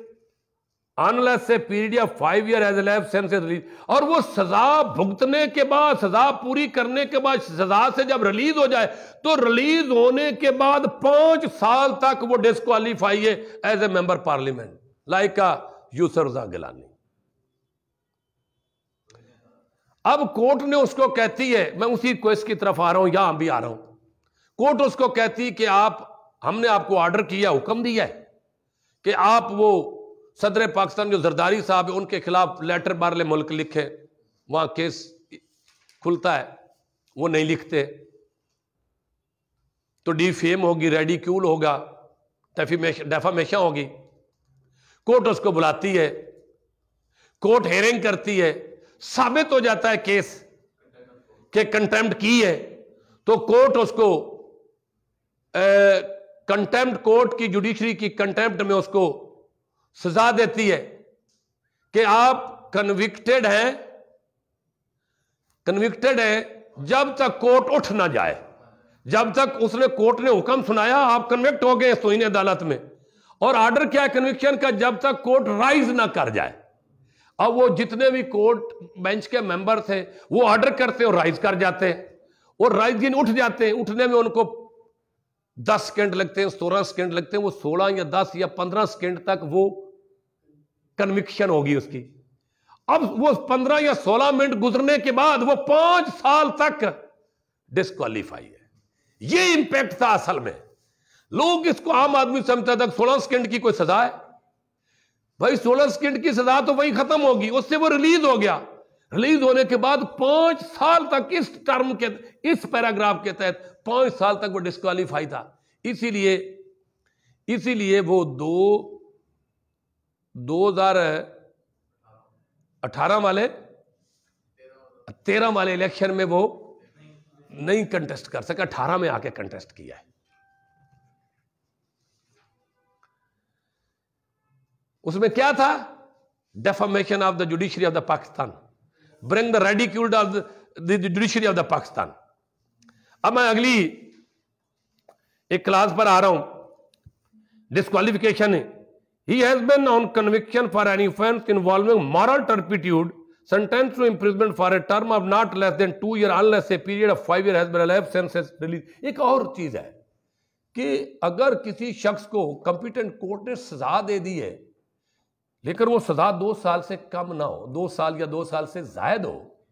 Speaker 1: अनलेस से period of 5 year as life sentence release, और वो सजा भुगतने के बाद, सजा पूरी करने के बाद, सजा से जब रिलीज हो जाए तो रिलीज होने के बाद 5 साल तक वो डिस्क्वालीफाई है as a member parliament, like Yousuf Raza Gilani. अब कोर्ट ने उसको कहती है, मैं उसी क्वेश्चन की तरफ आ रहा हूं, यहां भी आ रहा हूं, कोर्ट उसको कहती है कि हमने आपको ऑर्डर किया, हुक्म दिया है कि आप वो सदर पाकिस्तान जो जरदारी साहब है उनके खिलाफ लेटर बारले मुल्क लिखे, वहां केस खुलता है, वो नहीं लिखते तो डिफेम होगी, रेडिक्यूल होगा, डेफामेशन होगी। कोर्ट उसको बुलाती है, कोर्ट हेयरिंग करती है, साबित हो जाता है केस के कंटेम्प्ट की है, तो कोर्ट उसको कंटेम्प्ट, कोर्ट की जुडिशरी की कंटेम्प्ट में उसको सजा देती है कि आप कन्विक्टेड हैं जब तक कोर्ट उठ ना जाए, जब तक उसने कोर्ट ने हुक्म सुनाया आप कन्विक्ट हो गए तौहीन अदालत में, और ऑर्डर क्या है कन्विक्शन का, जब तक कोर्ट राइज ना कर जाए। अब वो जितने भी कोर्ट बेंच के मेंबर थे वो ऑर्डर करते और राइज कर जाते हैं, और राइज दिन उठ जाते हैं, उठने में उनको 10 सेकेंड लगते हैं, 16 सेकेंड लगते हैं, वो 16 या 10 या 15 सेकेंड तक वो कन्विक्शन होगी उसकी। अब वो 15 या 16 मिनट गुजरने के बाद वो 5 साल तक डिस्क्वालीफाई है। ये इंपैक्ट था असल में। लोग इसको आम आदमी समझता था 16 सेकेंड की कोई सजा है, भाई 16 सेकेंड की सजा तो वही खत्म होगी, उससे वो रिलीज हो गया। रिलीज होने के बाद 5 साल तक इस टर्म के, इस पैराग्राफ के तहत 5 साल तक वो डिस्क्वालीफाई था। इसीलिए वो 2018 वाले 13 वाले इलेक्शन में वो नहीं कंटेस्ट कर सका, 18 में आके कंटेस्ट किया है। उसमें क्या था? Defamation of the judiciary of the Pakistan, bring the ridiculed of the judiciary of the Pakistan. अब मैं अगली एक क्लास पर आ रहा हूं, डिस्क्वालिफिकेशन है। He has been on conviction for any offense involving moral turpitude, sentenced to imprisonment for a term of not less than 2 years unless a period of 5 years has been elapsed since his release। एक और चीज है कि अगर किसी शख्स को competent court ने सजा दे दी है, लेकिन वो सजा 2 साल से कम ना हो, 2 साल या 2 साल से जायद हो,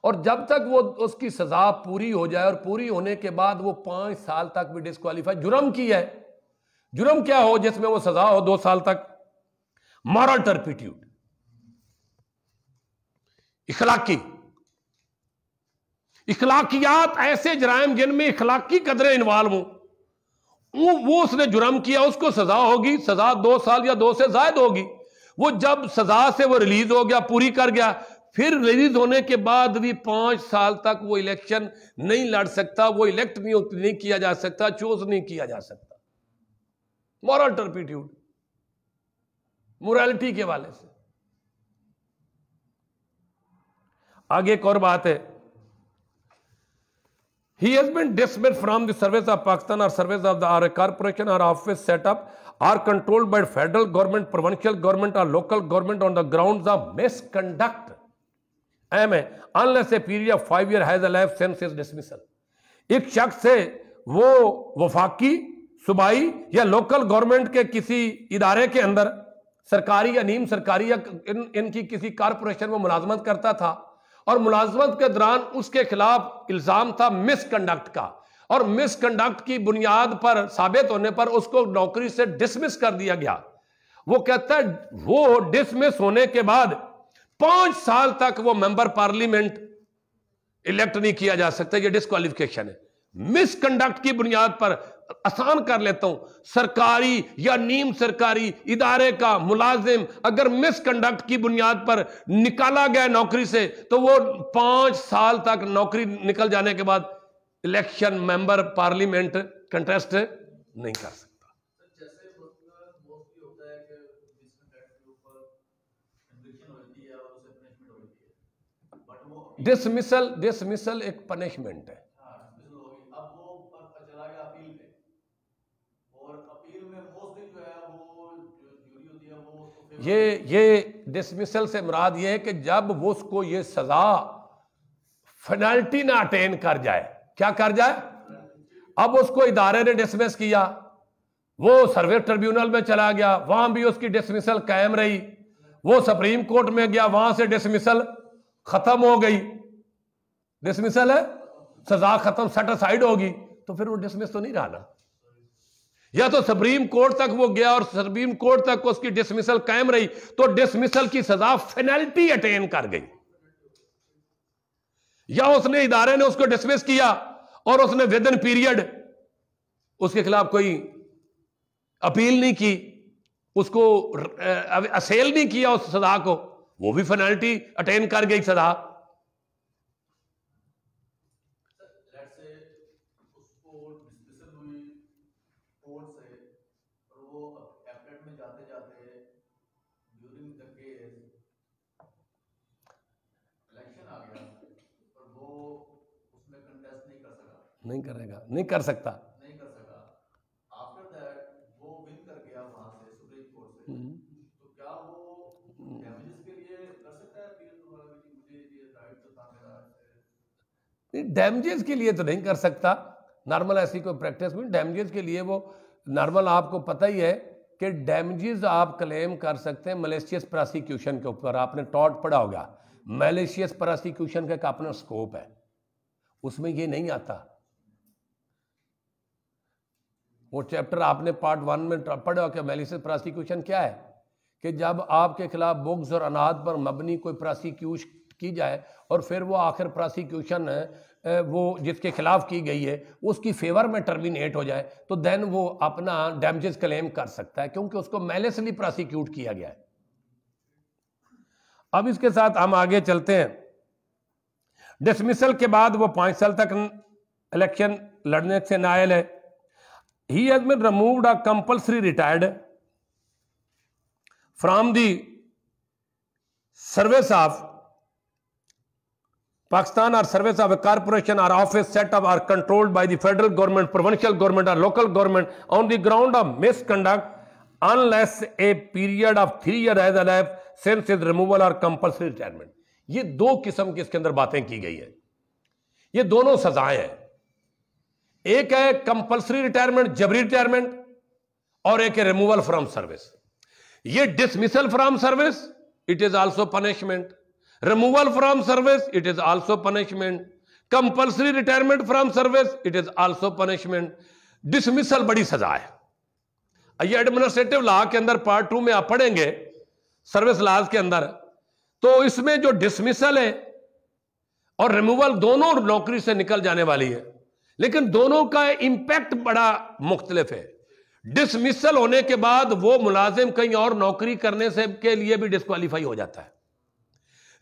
Speaker 1: और जब तक वो उसकी सजा पूरी हो जाए, और पूरी होने के बाद वो 5 साल तक भी डिस्क्वालीफाई, जुर्म की है, जुर्म क्या हो जिसमें वो सजा हो 2 साल तक? मॉरल टर्पिट्यूड, इखलाकियात, ऐसे जराइम जिनमें इखलाकी कदरें इन्वॉल्व हो, वो उसने जुर्म किया, उसको सजा होगी, सजा 2 साल या 2 से ज्यादा होगी। वो जब सजा से वो रिलीज हो गया, पूरी कर गया, फिर रिलीज होने के बाद भी 5 साल तक वो इलेक्शन नहीं लड़ सकता, वो इलेक्ट नहीं किया जा सकता, चूज नहीं किया जा सकता। मॉरल टर्पिट्यूड, मोरालिटी के वाले से। आगे एक और बात है, he has been dismissed from the service of Pakistan or service of the or a corporation or office set up or controlled by federal government, provincial government or local government on the grounds of misconduct, unless a period of 5 years has elapsed since his dismissal। एक शख्स से वो वफाकी, सूबाई या local government के किसी इदारे के अंदर, सरकारी या नीम सरकारी या इनकी किसी कारपोरेशन में मुलाजमत करता था, और मुलाजमत के दौरान उसके खिलाफ इल्जाम था मिसकंडक्ट का, और मिसकंडक्ट की बुनियाद पर साबित होने पर उसको नौकरी से डिसमिस कर दिया गया। वो कहता है वो डिसमिस होने के बाद 5 साल तक वो मेंबर पार्लियामेंट इलेक्ट नहीं किया जा सकता। ये डिस्क्वालिफिकेशन है मिसकंडक्ट की बुनियाद पर। आसान कर लेता हूं, सरकारी या नीम सरकारी इदारे का मुलाजिम अगर मिसकंडक्ट की बुनियाद पर निकाला गया नौकरी से तो वो 5 साल तक नौकरी निकल जाने के बाद इलेक्शन मेंबर पार्लियामेंट कंटेस्ट नहीं कर सकता। डिसमिसल एक पनिशमेंट है। ये डिसमिसल से मुराद ये है कि जब वो उसको ये सजा पेनल्टी ना अटेन कर जाए, क्या कर जाए, अब उसको इदारे ने डिसमिस किया, वो सर्विस ट्रिब्यूनल में चला गया, वहां भी उसकी डिसमिसल कायम रही, वो सुप्रीम कोर्ट में गया, वहां से डिसमिसल खत्म हो गई, डिसमिसल है, सजा खत्म, सेटिस्फाइड होगी, तो फिर वो डिसमिस तो नहीं रहा ना। या तो सुप्रीम कोर्ट तक वो गया और सुप्रीम कोर्ट तक उसकी डिसमिसल कायम रही, तो डिसमिसल की सजा पेनल्टी अटेन कर गई। या उसने इदारे ने उसको डिसमिस किया और उसने विद इन पीरियड उसके खिलाफ कोई अपील नहीं की, उसको असेल नहीं किया उस सजा को, वो भी पेनल्टी अटेन कर गई सजा। नहीं करेगा, नहीं कर सकता, आफ्टर दैट वो विन कर गया वहां से सुप्रीम कोर्ट से, तो क्या वो डैमेजेस के लिए कर सकता है अपील? मुझे ये राइट तो था मेरा, डैमेजेस के लिए तो नहीं कर सकता। नॉर्मल ऐसी कोई प्रैक्टिस में डैमेजेस के लिए वो नॉर्मल आपको पता ही है कि डैमेजेस आप क्लेम कर सकते हैं मैलिशियस प्रोसिक्यूशन के ऊपर। आपने टॉट पढ़ा होगा, मैलिशियस प्रोसिक्यूशन का एक अपना स्कोप है, उसमें ये नहीं आता। वो चैप्टर आपने पार्ट 1 में पढ़ा कि मैलिशियस प्रोसिक्यूशन क्या है, कि जब आपके खिलाफ बुग्ज और अनाद पर मबनी कोई प्रोसिक्यूशन की जाए और फिर वो आखिर प्रोसिक्यूशन वो जिसके खिलाफ की गई है उसकी फेवर में टर्मिनेट हो जाए, तो देन वो अपना डैमेजेस क्लेम कर सकता है, क्योंकि उसको मैलिशली प्रोसिक्यूट किया गया है। अब इसके साथ हम आगे चलते हैं। डिसमिसल के बाद वो 5 साल तक इलेक्शन लड़ने से नायल है। He has been removed or compulsory retired from the service of Pakistan or service of a corporation or office set up or controlled by the federal government, provincial government or local government on the ground of misconduct unless a period of 3 years has elapsed since his removal or compulsory retirement। ये 2 किस्म की इसके अंदर बातें की गई है, ये दोनों सजाएं हैं। एक है कंपल्सरी रिटायरमेंट, जबरी रिटायरमेंट, और एक है रिमूवल फ्रॉम सर्विस। ये dismissal from service it is also punishment, removal from service it is also punishment, compulsory retirement from service it is also punishment. Dismissal बड़ी सजा है। ये एडमिनिस्ट्रेटिव लॉ के अंदर पार्ट 2 में आप पढ़ेंगे, सर्विस लॉज के अंदर, तो इसमें जो डिसमिसल है और रिमूवल दोनों नौकरी से निकल जाने वाली है, लेकिन दोनों का इंपैक्ट बड़ा मुख्तलिफ है। डिसमिसल होने के बाद वो मुलाजिम कहीं और नौकरी करने से के लिए भी डिस्क्वालीफाई हो जाता है।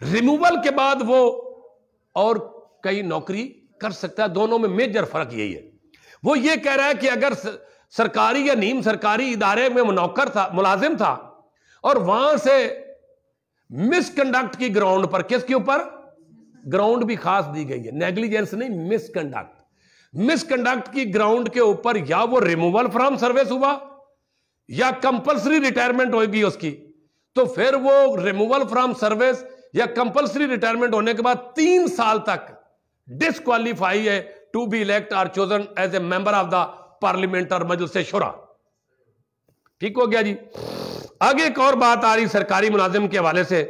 Speaker 1: रिमूवल के बाद वो और कहीं नौकरी कर सकता है। दोनों में मेजर फर्क यही है। वो ये कह रहा है कि अगर सरकारी या नीम सरकारी इदारे में नौकर था, मुलाजिम था, और वहां से मिसकंडक्ट की ग्राउंड पर, किसके ऊपर, ग्राउंड भी खास दी गई है, नेग्लिजेंस नहीं, मिसकंडक्ट, मिसकंडक्ट की ग्राउंड के ऊपर या वो रिमूवल फ्रॉम सर्विस हुआ या कंपल्सरी रिटायरमेंट होगी उसकी, तो फिर वो रिमूवल फ्रॉम सर्विस या कंपल्सरी रिटायरमेंट होने के बाद 3 साल तक डिस्क्वालीफाई है to be elect or chosen as a member of the parliament और मजलिस शुरा। ठीक हो गया जी। आगे एक और बात आ रही सरकारी मुलाजिम के हवाले से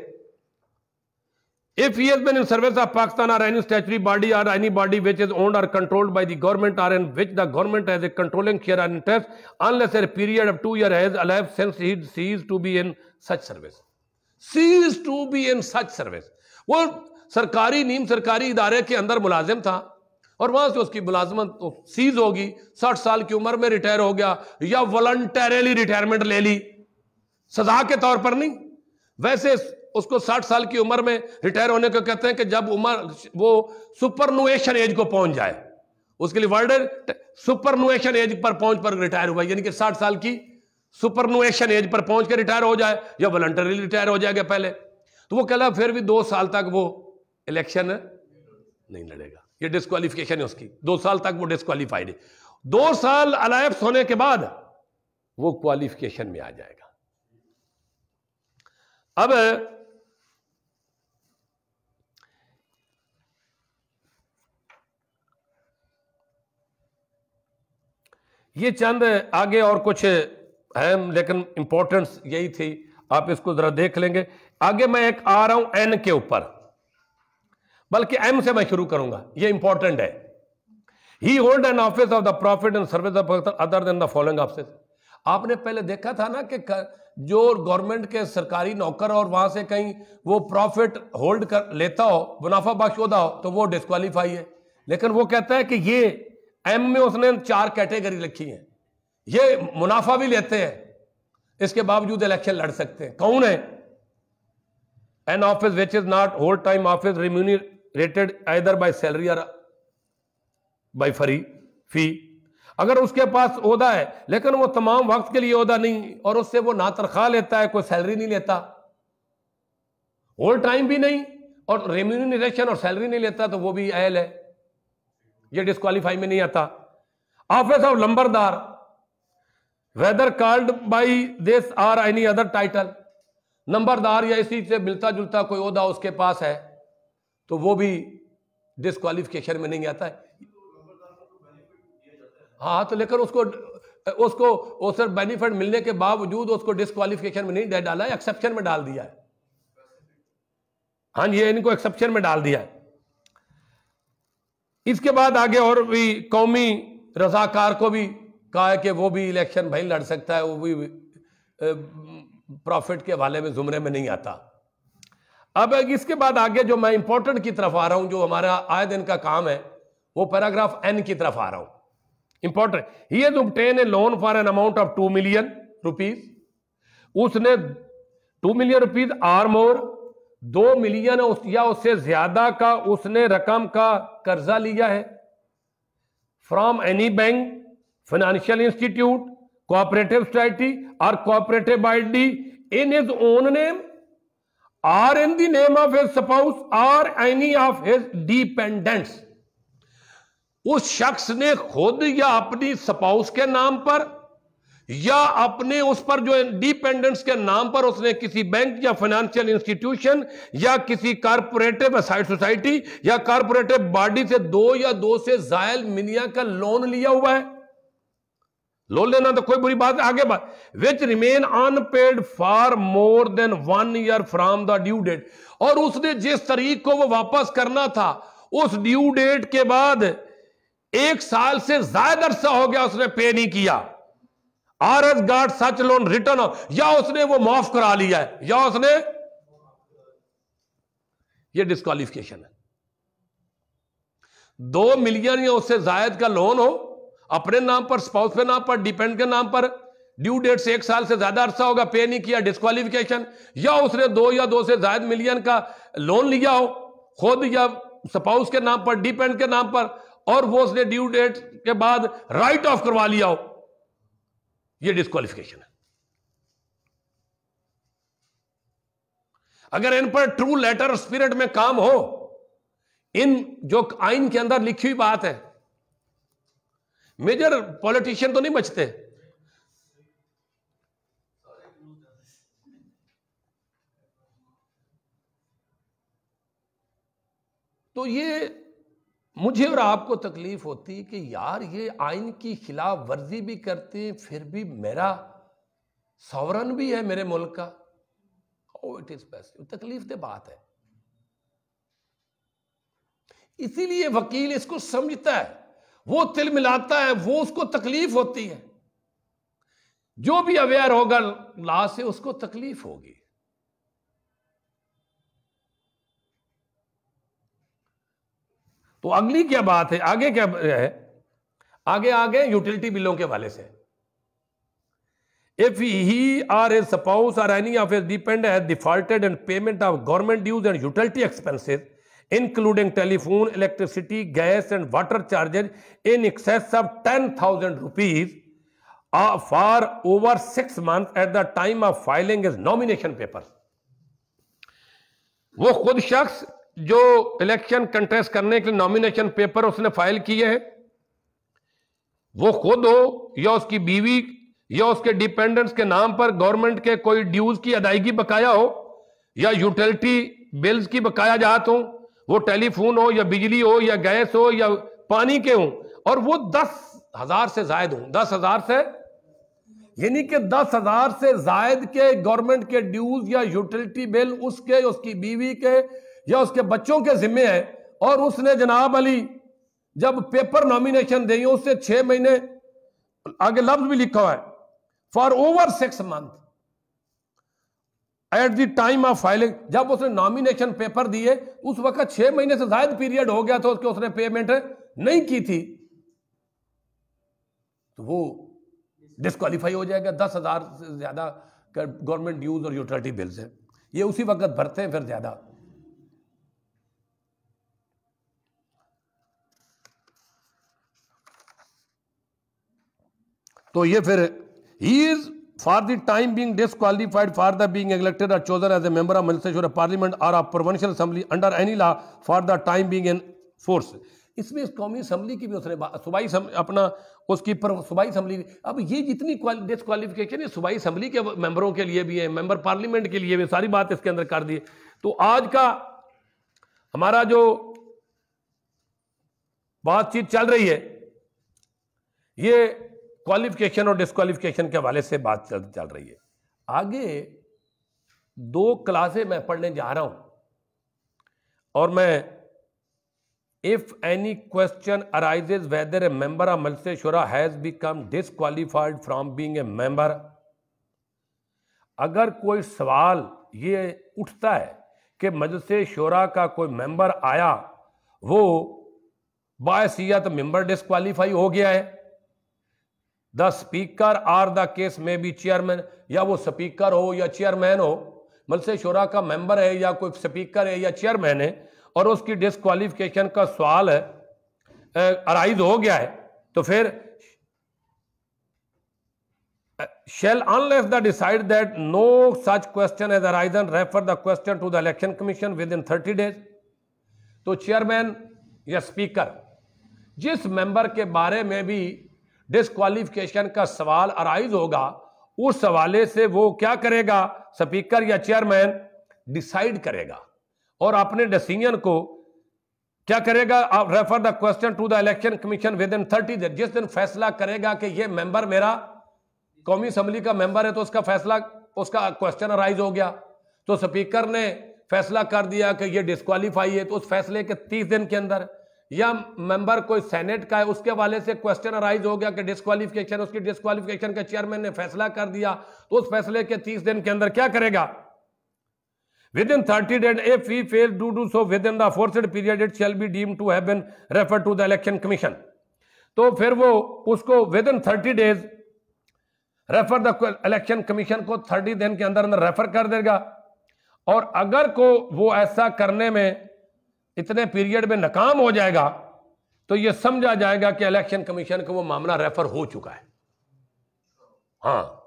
Speaker 1: If he has been in service of Pakistan or any statutory body or any body which is owned or controlled by the government or in which the government has a controlling share or interest, unless a period of 2 years has elapsed since he ceased to be in such service. Ceased to be in such service. वो सरकारी नीम सरकारी इदारे के अंदर मुलाजिम था और वहां से उसकी मुलाजमत तो सीज होगी, 60 साल की उम्र में रिटायर हो गया या वॉलंटरली रिटायरमेंट ले ली, सजा के तौर पर नहीं। वैसे उसको 60 साल की उम्र में रिटायर होने को कहते हैं कि जब उम्र वो सुपरनुएशन एज को पहुंच जाए, उसके लिए वर्ड सुपरनुएशन एज पर पहुंच पर रिटायर हुआ, यानी कि 60 साल की सुपरनुएशन एज पर पहुंच के रिटायर हो जाए या वॉलंटरली रिटायर हो जाएगा पहले, तो वो कहला फिर भी 2 साल तक वो इलेक्शन नहीं लड़ेगा, ये डिस्क्वालिफिकेशन है उसकी, 2 साल तक वो डिस्क्वालीफाइड है। 2 साल अलाइप्स होने के बाद वो क्वालिफिकेशन में आ जाएगा। अब ये चंद आगे और कुछ अहम लेकिन इंपॉर्टेंस यही थी, आप इसको जरा देख लेंगे। आगे मैं एक आ रहा हूं एन के ऊपर, बल्कि एम से मैं शुरू करूंगा, ये इंपॉर्टेंट है। He hold an office of the profit and service of other than the following office. आपने पहले देखा था ना कि जो गवर्नमेंट के सरकारी नौकर और वहां से कहीं वो प्रॉफिट होल्ड कर लेता हो, मुनाफा बख्शोदा हो, तो वो डिस्क्वालीफाई है। लेकिन वो कहता है कि ये एम में उसने 4 कैटेगरी रखी है, ये मुनाफा भी लेते हैं, इसके बावजूद इलेक्शन लड़ सकते हैं। कौन है? An office which is not whole time office remunerated either by salary or by fee. अगर उसके पास ओहदा है लेकिन वो तमाम वक्त के लिए ओहदा नहीं और उससे वो ना तनख्वाह लेता है, कोई सैलरी नहीं लेता, होल टाइम भी नहीं और रेम्यूनरेशन और सैलरी नहीं लेता, तो वो भी अहल है, ये डिस्क्वालीफाई में नहीं आता। Office of lambardar whether called by this or any other title, नंबरदार या इसी से मिलता जुलता कोई ओहदा उसके पास है तो वो भी डिस्क्वालिफिकेशन में नहीं आता है। हाँ, तो लेकर उसको सर बेनिफिट मिलने के बावजूद उसको डिस्क्वालिफिकेशन में नहीं डाला है, एक्सेप्शन में डाल दिया है। हाँ जी, इनको एक्सेप्शन में डाल दिया है। इसके बाद आगे और भी कौमी रजाकार को भी कहा है कि वो भी इलेक्शन भाई लड़ सकता है, वो भी प्रॉफिट के हवाले में जुमरे में नहीं आता। अब इसके बाद आगे जो मैं इंपॉर्टेंट की तरफ आ रहा हूं, जो हमारा आए दिन का काम है, वो पैराग्राफ एन की तरफ आ रहा हूं। Important, he has obtain a loan for an amount of 2 million rupees. उसने 2 million rupees or more, 2 million या उससे ज्यादा का उसने रकम का कर्जा लिया है from any bank, financial institute, cooperative society or cooperative body in his own name or in the name of his spouse or any of his dependents. उस शख्स ने खुद या अपनी स्पाउस के नाम पर या अपने उस पर जो डिपेंडेंट्स के नाम पर उसने किसी बैंक या फाइनेंशियल इंस्टीट्यूशन या किसी कारपोरेटिव सोसाइटी या कारपोरेटिव बॉडी से 2 या 2 से ज्यादा मिलियन का लोन लिया हुआ है। लोन लेना तो कोई बुरी बात है, आगे बात, which remain unpaid for more than 1 year from the due date, और उसने जिस तारीख को वो वापस करना था उस ड्यू डेट के बाद 1 साल से ज्यादा अरसा हो गया उसने पे नहीं किया, R S got such loan return of, या उसने वो माफ करा लिया है या उसने, ये डिस्क्वालिफिकेशन है। 2 मिलियन या उससे जायद का लोन हो अपने नाम पर, स्पाउस के नाम पर, डिपेंड के नाम पर, ड्यू डेट से 1 साल से ज्यादा अरसा होगा, पे नहीं किया, डिस्क्वालिफिकेशन। या उसने 2 या 2 से ज्यादा मिलियन का लोन लिया हो खुद या स्पाउस के नाम पर, डिपेंड के नाम पर, और वो उसने ड्यू डेट के बाद राइट ऑफ करवा लिया हो, ये डिस्क्वालिफिकेशन है। अगर इन पर ट्रू लेटर स्पिरिट में काम हो, इन जो आइन के अंदर लिखी हुई बात है, मेजर पॉलिटिशियन तो नहीं बचते। तो ये मुझे और आपको तकलीफ होती कि यार ये आइन की खिलाफ वर्जी भी करते हैं, फिर भी मेरा सॉवरन भी है मेरे मुल्क का। ओ इट इज बेस्ट, तकलीफ दे बात है। इसीलिए वकील इसको समझता है, वो तिल मिलाता है, वो उसको तकलीफ होती है। जो भी अवेयर होगा लॉ से उसको तकलीफ होगी। तो अगली क्या बात है, आगे क्या है, आगे यूटिलिटी बिलों के हवाले से। If he or a spouse or any of his dependent has defaulted in payment of government dues and utility expenses including telephone, electricity, gas and water charges in excess of 10,000 rupees for over 6 months at the time of filing his nomination papers. वो खुद शख्स जो election contest करने के लिए nomination paper उसने file किए हैं, वो खुद हो या उसकी बीवी या उसके डिपेंडेंट्स के नाम पर गवर्नमेंट के कोई ड्यूज की अदायगी बकाया हो या यूटिलिटी बिल्स की बकाया जात हो, वो टेलीफोन हो या बिजली हो या गैस हो या पानी के हो, और वो 10,000 से जायद हो, 10,000 से, यानी कि 10,000 से जायद के गवर्नमेंट के ड्यूज या यूटिलिटी बिल उसके, उसकी बीवी के या उसके बच्चों के जिम्मे है, और उसने जनाब अली जब पेपर नॉमिनेशन दी उससे 6 महीने, आगे लफ्ज भी लिखा हुआ है, for over 6 month at the time of filing, जब उसने नॉमिनेशन पेपर दिए उस वक्त 6 महीने से ज्यादा पीरियड हो गया था उसके, उसने पेमेंट नहीं की थी, तो वो डिस्क्वालीफाई हो जाएगा। 10,000 से ज्यादा गवर्नमेंट ड्यूज और यूटिलिटी बिल्स है, ये उसी वक्त भरते हैं फिर ज्यादा। तो ये फिर he is for the time being disqualified for the being elected or chosen as a member of Municipal Parliament or of Provincial Assembly under any law for the time being in force. इसमें इस कौमी assembly की भी उसने सूबाई अपना उसकी सूबाई असम्बली, अब ये जितनी डिस्क्वालिफिकेशन है सूबाई असम्बली के मेंबरों के लिए भी है, मेंबर पार्लियामेंट के लिए भी, सारी बात इसके अंदर कर दी। तो आज का हमारा जो बातचीत चल रही है ये क्वालिफिकेशन और डिस्क्वालिफिकेशन के हवाले से बात चल रही है। आगे 2 क्लासें मैं पढ़ने जा रहा हूं, और मैं if any question arises whether a member of Majlis Shura has become disqualified from being a member, अगर कोई सवाल ये उठता है कि मजलिस शुरा का कोई मेंबर आया वो बाहैसियत मेंबर डिस्क्वालीफाई हो गया है, the speaker or the case में बी चेयरमैन, या वो स्पीकर हो या चेयरमैन हो, मजलिस शुरा का मेंबर है या कोई स्पीकर है या चेयरमैन है, और उसकी डिस्क्वालिफिकेशन का सवाल है अराइज हो गया है, तो फिर shall unless the decide that no such question has arisen refer the question to the election commission within 30 days। तो चेयरमैन या स्पीकर जिस मेंबर के बारे में भी डिस्क्वालिफिकेशन का सवाल अराइज होगा उस हवाले से वो क्या करेगा, स्पीकर या चेयरमैन डिसाइड करेगा और अपने डिसीजन को क्या करेगा, refer the question to the election commission within 30 days. जिस दिन फैसला करेगा कि ये मेंबर मेरा कौमी असम्बली का मेंबर है तो उसका फैसला, उसका क्वेश्चन अराइज हो गया, तो स्पीकर ने फैसला कर दिया कि ये डिस्क्वालीफाई है, तो उस फैसले के 30 दिन के अंदर, या मेंबर कोई सेनेट का है उसके वाले से क्वेश्चन अराइज हो गया कि डिस्क्वालिफिकेशन, उसकी डिस्क्वालिफिकेशन का चेयरमैन ने फैसला कर दिया, तो उस फैसले के 30 दिन के अंदर क्या करेगा, within 30 days if he fail to do so within the forced period it shall be deemed to have been referred to the election commission. तो फिर वो उसको within 30 days refer the election commission को 30 दिन के अंदर अंदर refer कर देगा, और अगर को वो ऐसा करने में इतने पीरियड में नाकाम हो जाएगा तो ये समझा जाएगा कि इलेक्शन कमीशन को वो मामला रेफर हो चुका है। हाँ,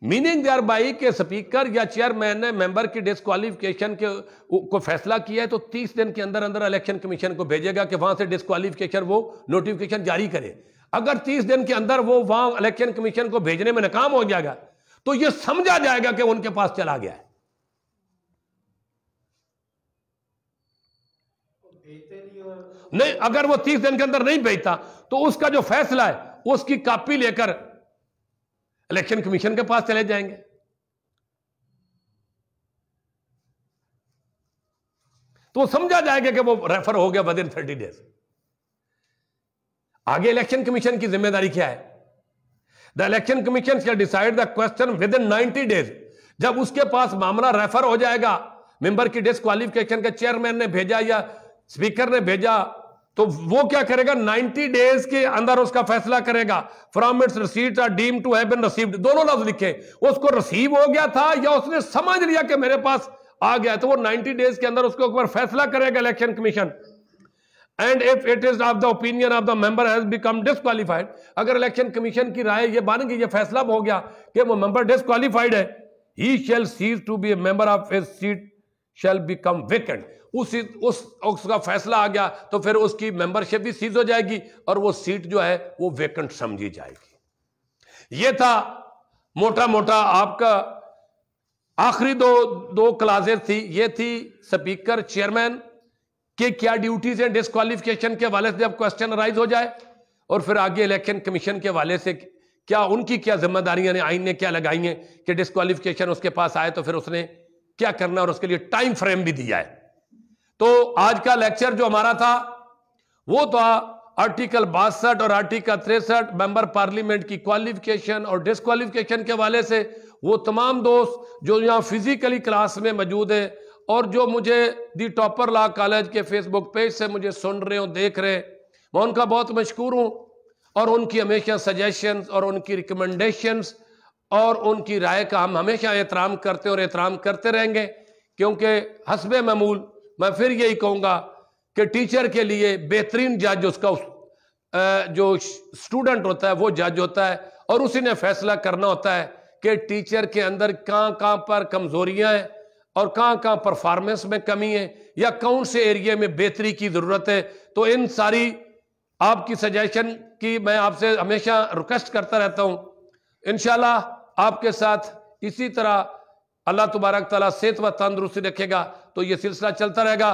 Speaker 1: मीनिंग देयर बाई के स्पीकर या चेयरमैन ने मेंबर की डिस्क्वालिफिकेशन के को फैसला किया है तो 30 दिन के अंदर अंदर इलेक्शन कमीशन को भेजेगा कि वहां से डिस्क्वालिफिकेशन वो नोटिफिकेशन जारी करे। अगर 30 दिन के अंदर वो वहां इलेक्शन कमीशन को भेजने में नाकाम हो जाएगा तो ये समझा जाएगा कि उनके पास चला गया है। नहीं, अगर वो 30 दिन के अंदर नहीं भेजता तो उसका जो फैसला है उसकी कॉपी लेकर इलेक्शन कमीशन के पास चले जाएंगे। तो समझा जाएगा कि वो रेफर हो गया विद इन 30 डेज। आगे इलेक्शन कमीशन की जिम्मेदारी क्या है? The election commission shell decide the question with in 90 days. जब उसके पास मामला रेफर हो जाएगा, मेंबर की डिस्क्वालिफिकेशन के चेयरमैन ने भेजा या स्पीकर ने भेजा, तो वो क्या करेगा? 90 डेज के अंदर उसका फैसला करेगा। From its receipt or deemed to have been received, दोनों लफ्ज लिखे, उसको रिसीव हो गया था या उसने समझ लिया कि मेरे पास आ गया, तो वो 90 डेज के अंदर उसके ऊपर फैसला करेगा election commission. And if it is of the opinion of the member has become disqualified, अगर इलेक्शन कमीशन की राय ये बन गई, ये फैसला हो गया कि वो मेंबर डिस्क्वालीफाइड है, he shall cease to be a member of his seat shall become vacant. उसका फैसला आ गया तो फिर उसकी मेंबरशिप भी सीज हो जाएगी और वो सीट जो है वो वेकेंट समझी जाएगी। ये था मोटा मोटा आपका आखिरी दो क्लासेस थी। ये थी स्पीकर चेयरमैन के क्या ड्यूटीज हैं डिस्क्वालिफिकेशन के हवाले से जब क्वेश्चन राइज हो जाए, और फिर आगे इलेक्शन कमीशन के हवाले से क्या उनकी क्या जिम्मेदारियां ने आइन ने क्या लगाई हैं कि डिस्क्वालिफिकेशन उसके पास आए तो फिर उसने क्या करना, और उसके लिए टाइम फ्रेम भी दिया है। तो आज का लेक्चर जो हमारा था वो था आर्टिकल 62 और आर्टिकल 63 मेंबर पार्लियामेंट की क्वालिफिकेशन और डिस्क्वालिफिकेशन के हवाले से। वो तमाम दोस्त जो यहाँ फिजिकली क्लास में मौजूद है और जो मुझे दी टॉपर लॉ कॉलेज के फेसबुक पेज से मुझे सुन रहे हो, देख रहे, मैं उनका बहुत मशकूर हूँ, और उनकी हमेशा सजेशंस और उनकी रिकमेंडेशंस और उनकी राय का हम हमेशा एहतराम करते और एहतराम करते रहेंगे, क्योंकि हस्बे मामूल मैं फिर यही कहूँगा कि टीचर के लिए बेहतरीन जज उसका जो स्टूडेंट होता है वो जज होता है, और उसी ने फैसला करना होता है कि टीचर के अंदर कहाँ पर कमजोरियां हैं और कहाँ परफॉर्मेंस में कमी है या कौन से एरिया में बेहतरी की जरूरत है। तो इन सारी आपकी सजेशन की मैं आपसे हमेशा रिक्वेस्ट करता रहता हूँ। इंशाल्लाह आपके साथ इसी तरह अल्लाह तबारक तआला सेहत व तंदुरुस्ती रखेगा तो ये सिलसिला चलता रहेगा।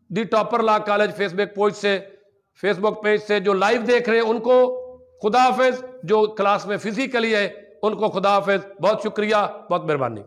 Speaker 1: The topper law college Facebook page से जो लाइव देख रहे हैं उनको खुदा हाफिज, जो क्लास में फिजिकली है उनको खुदा हाफिज। बहुत शुक्रिया, बहुत मेहरबानी।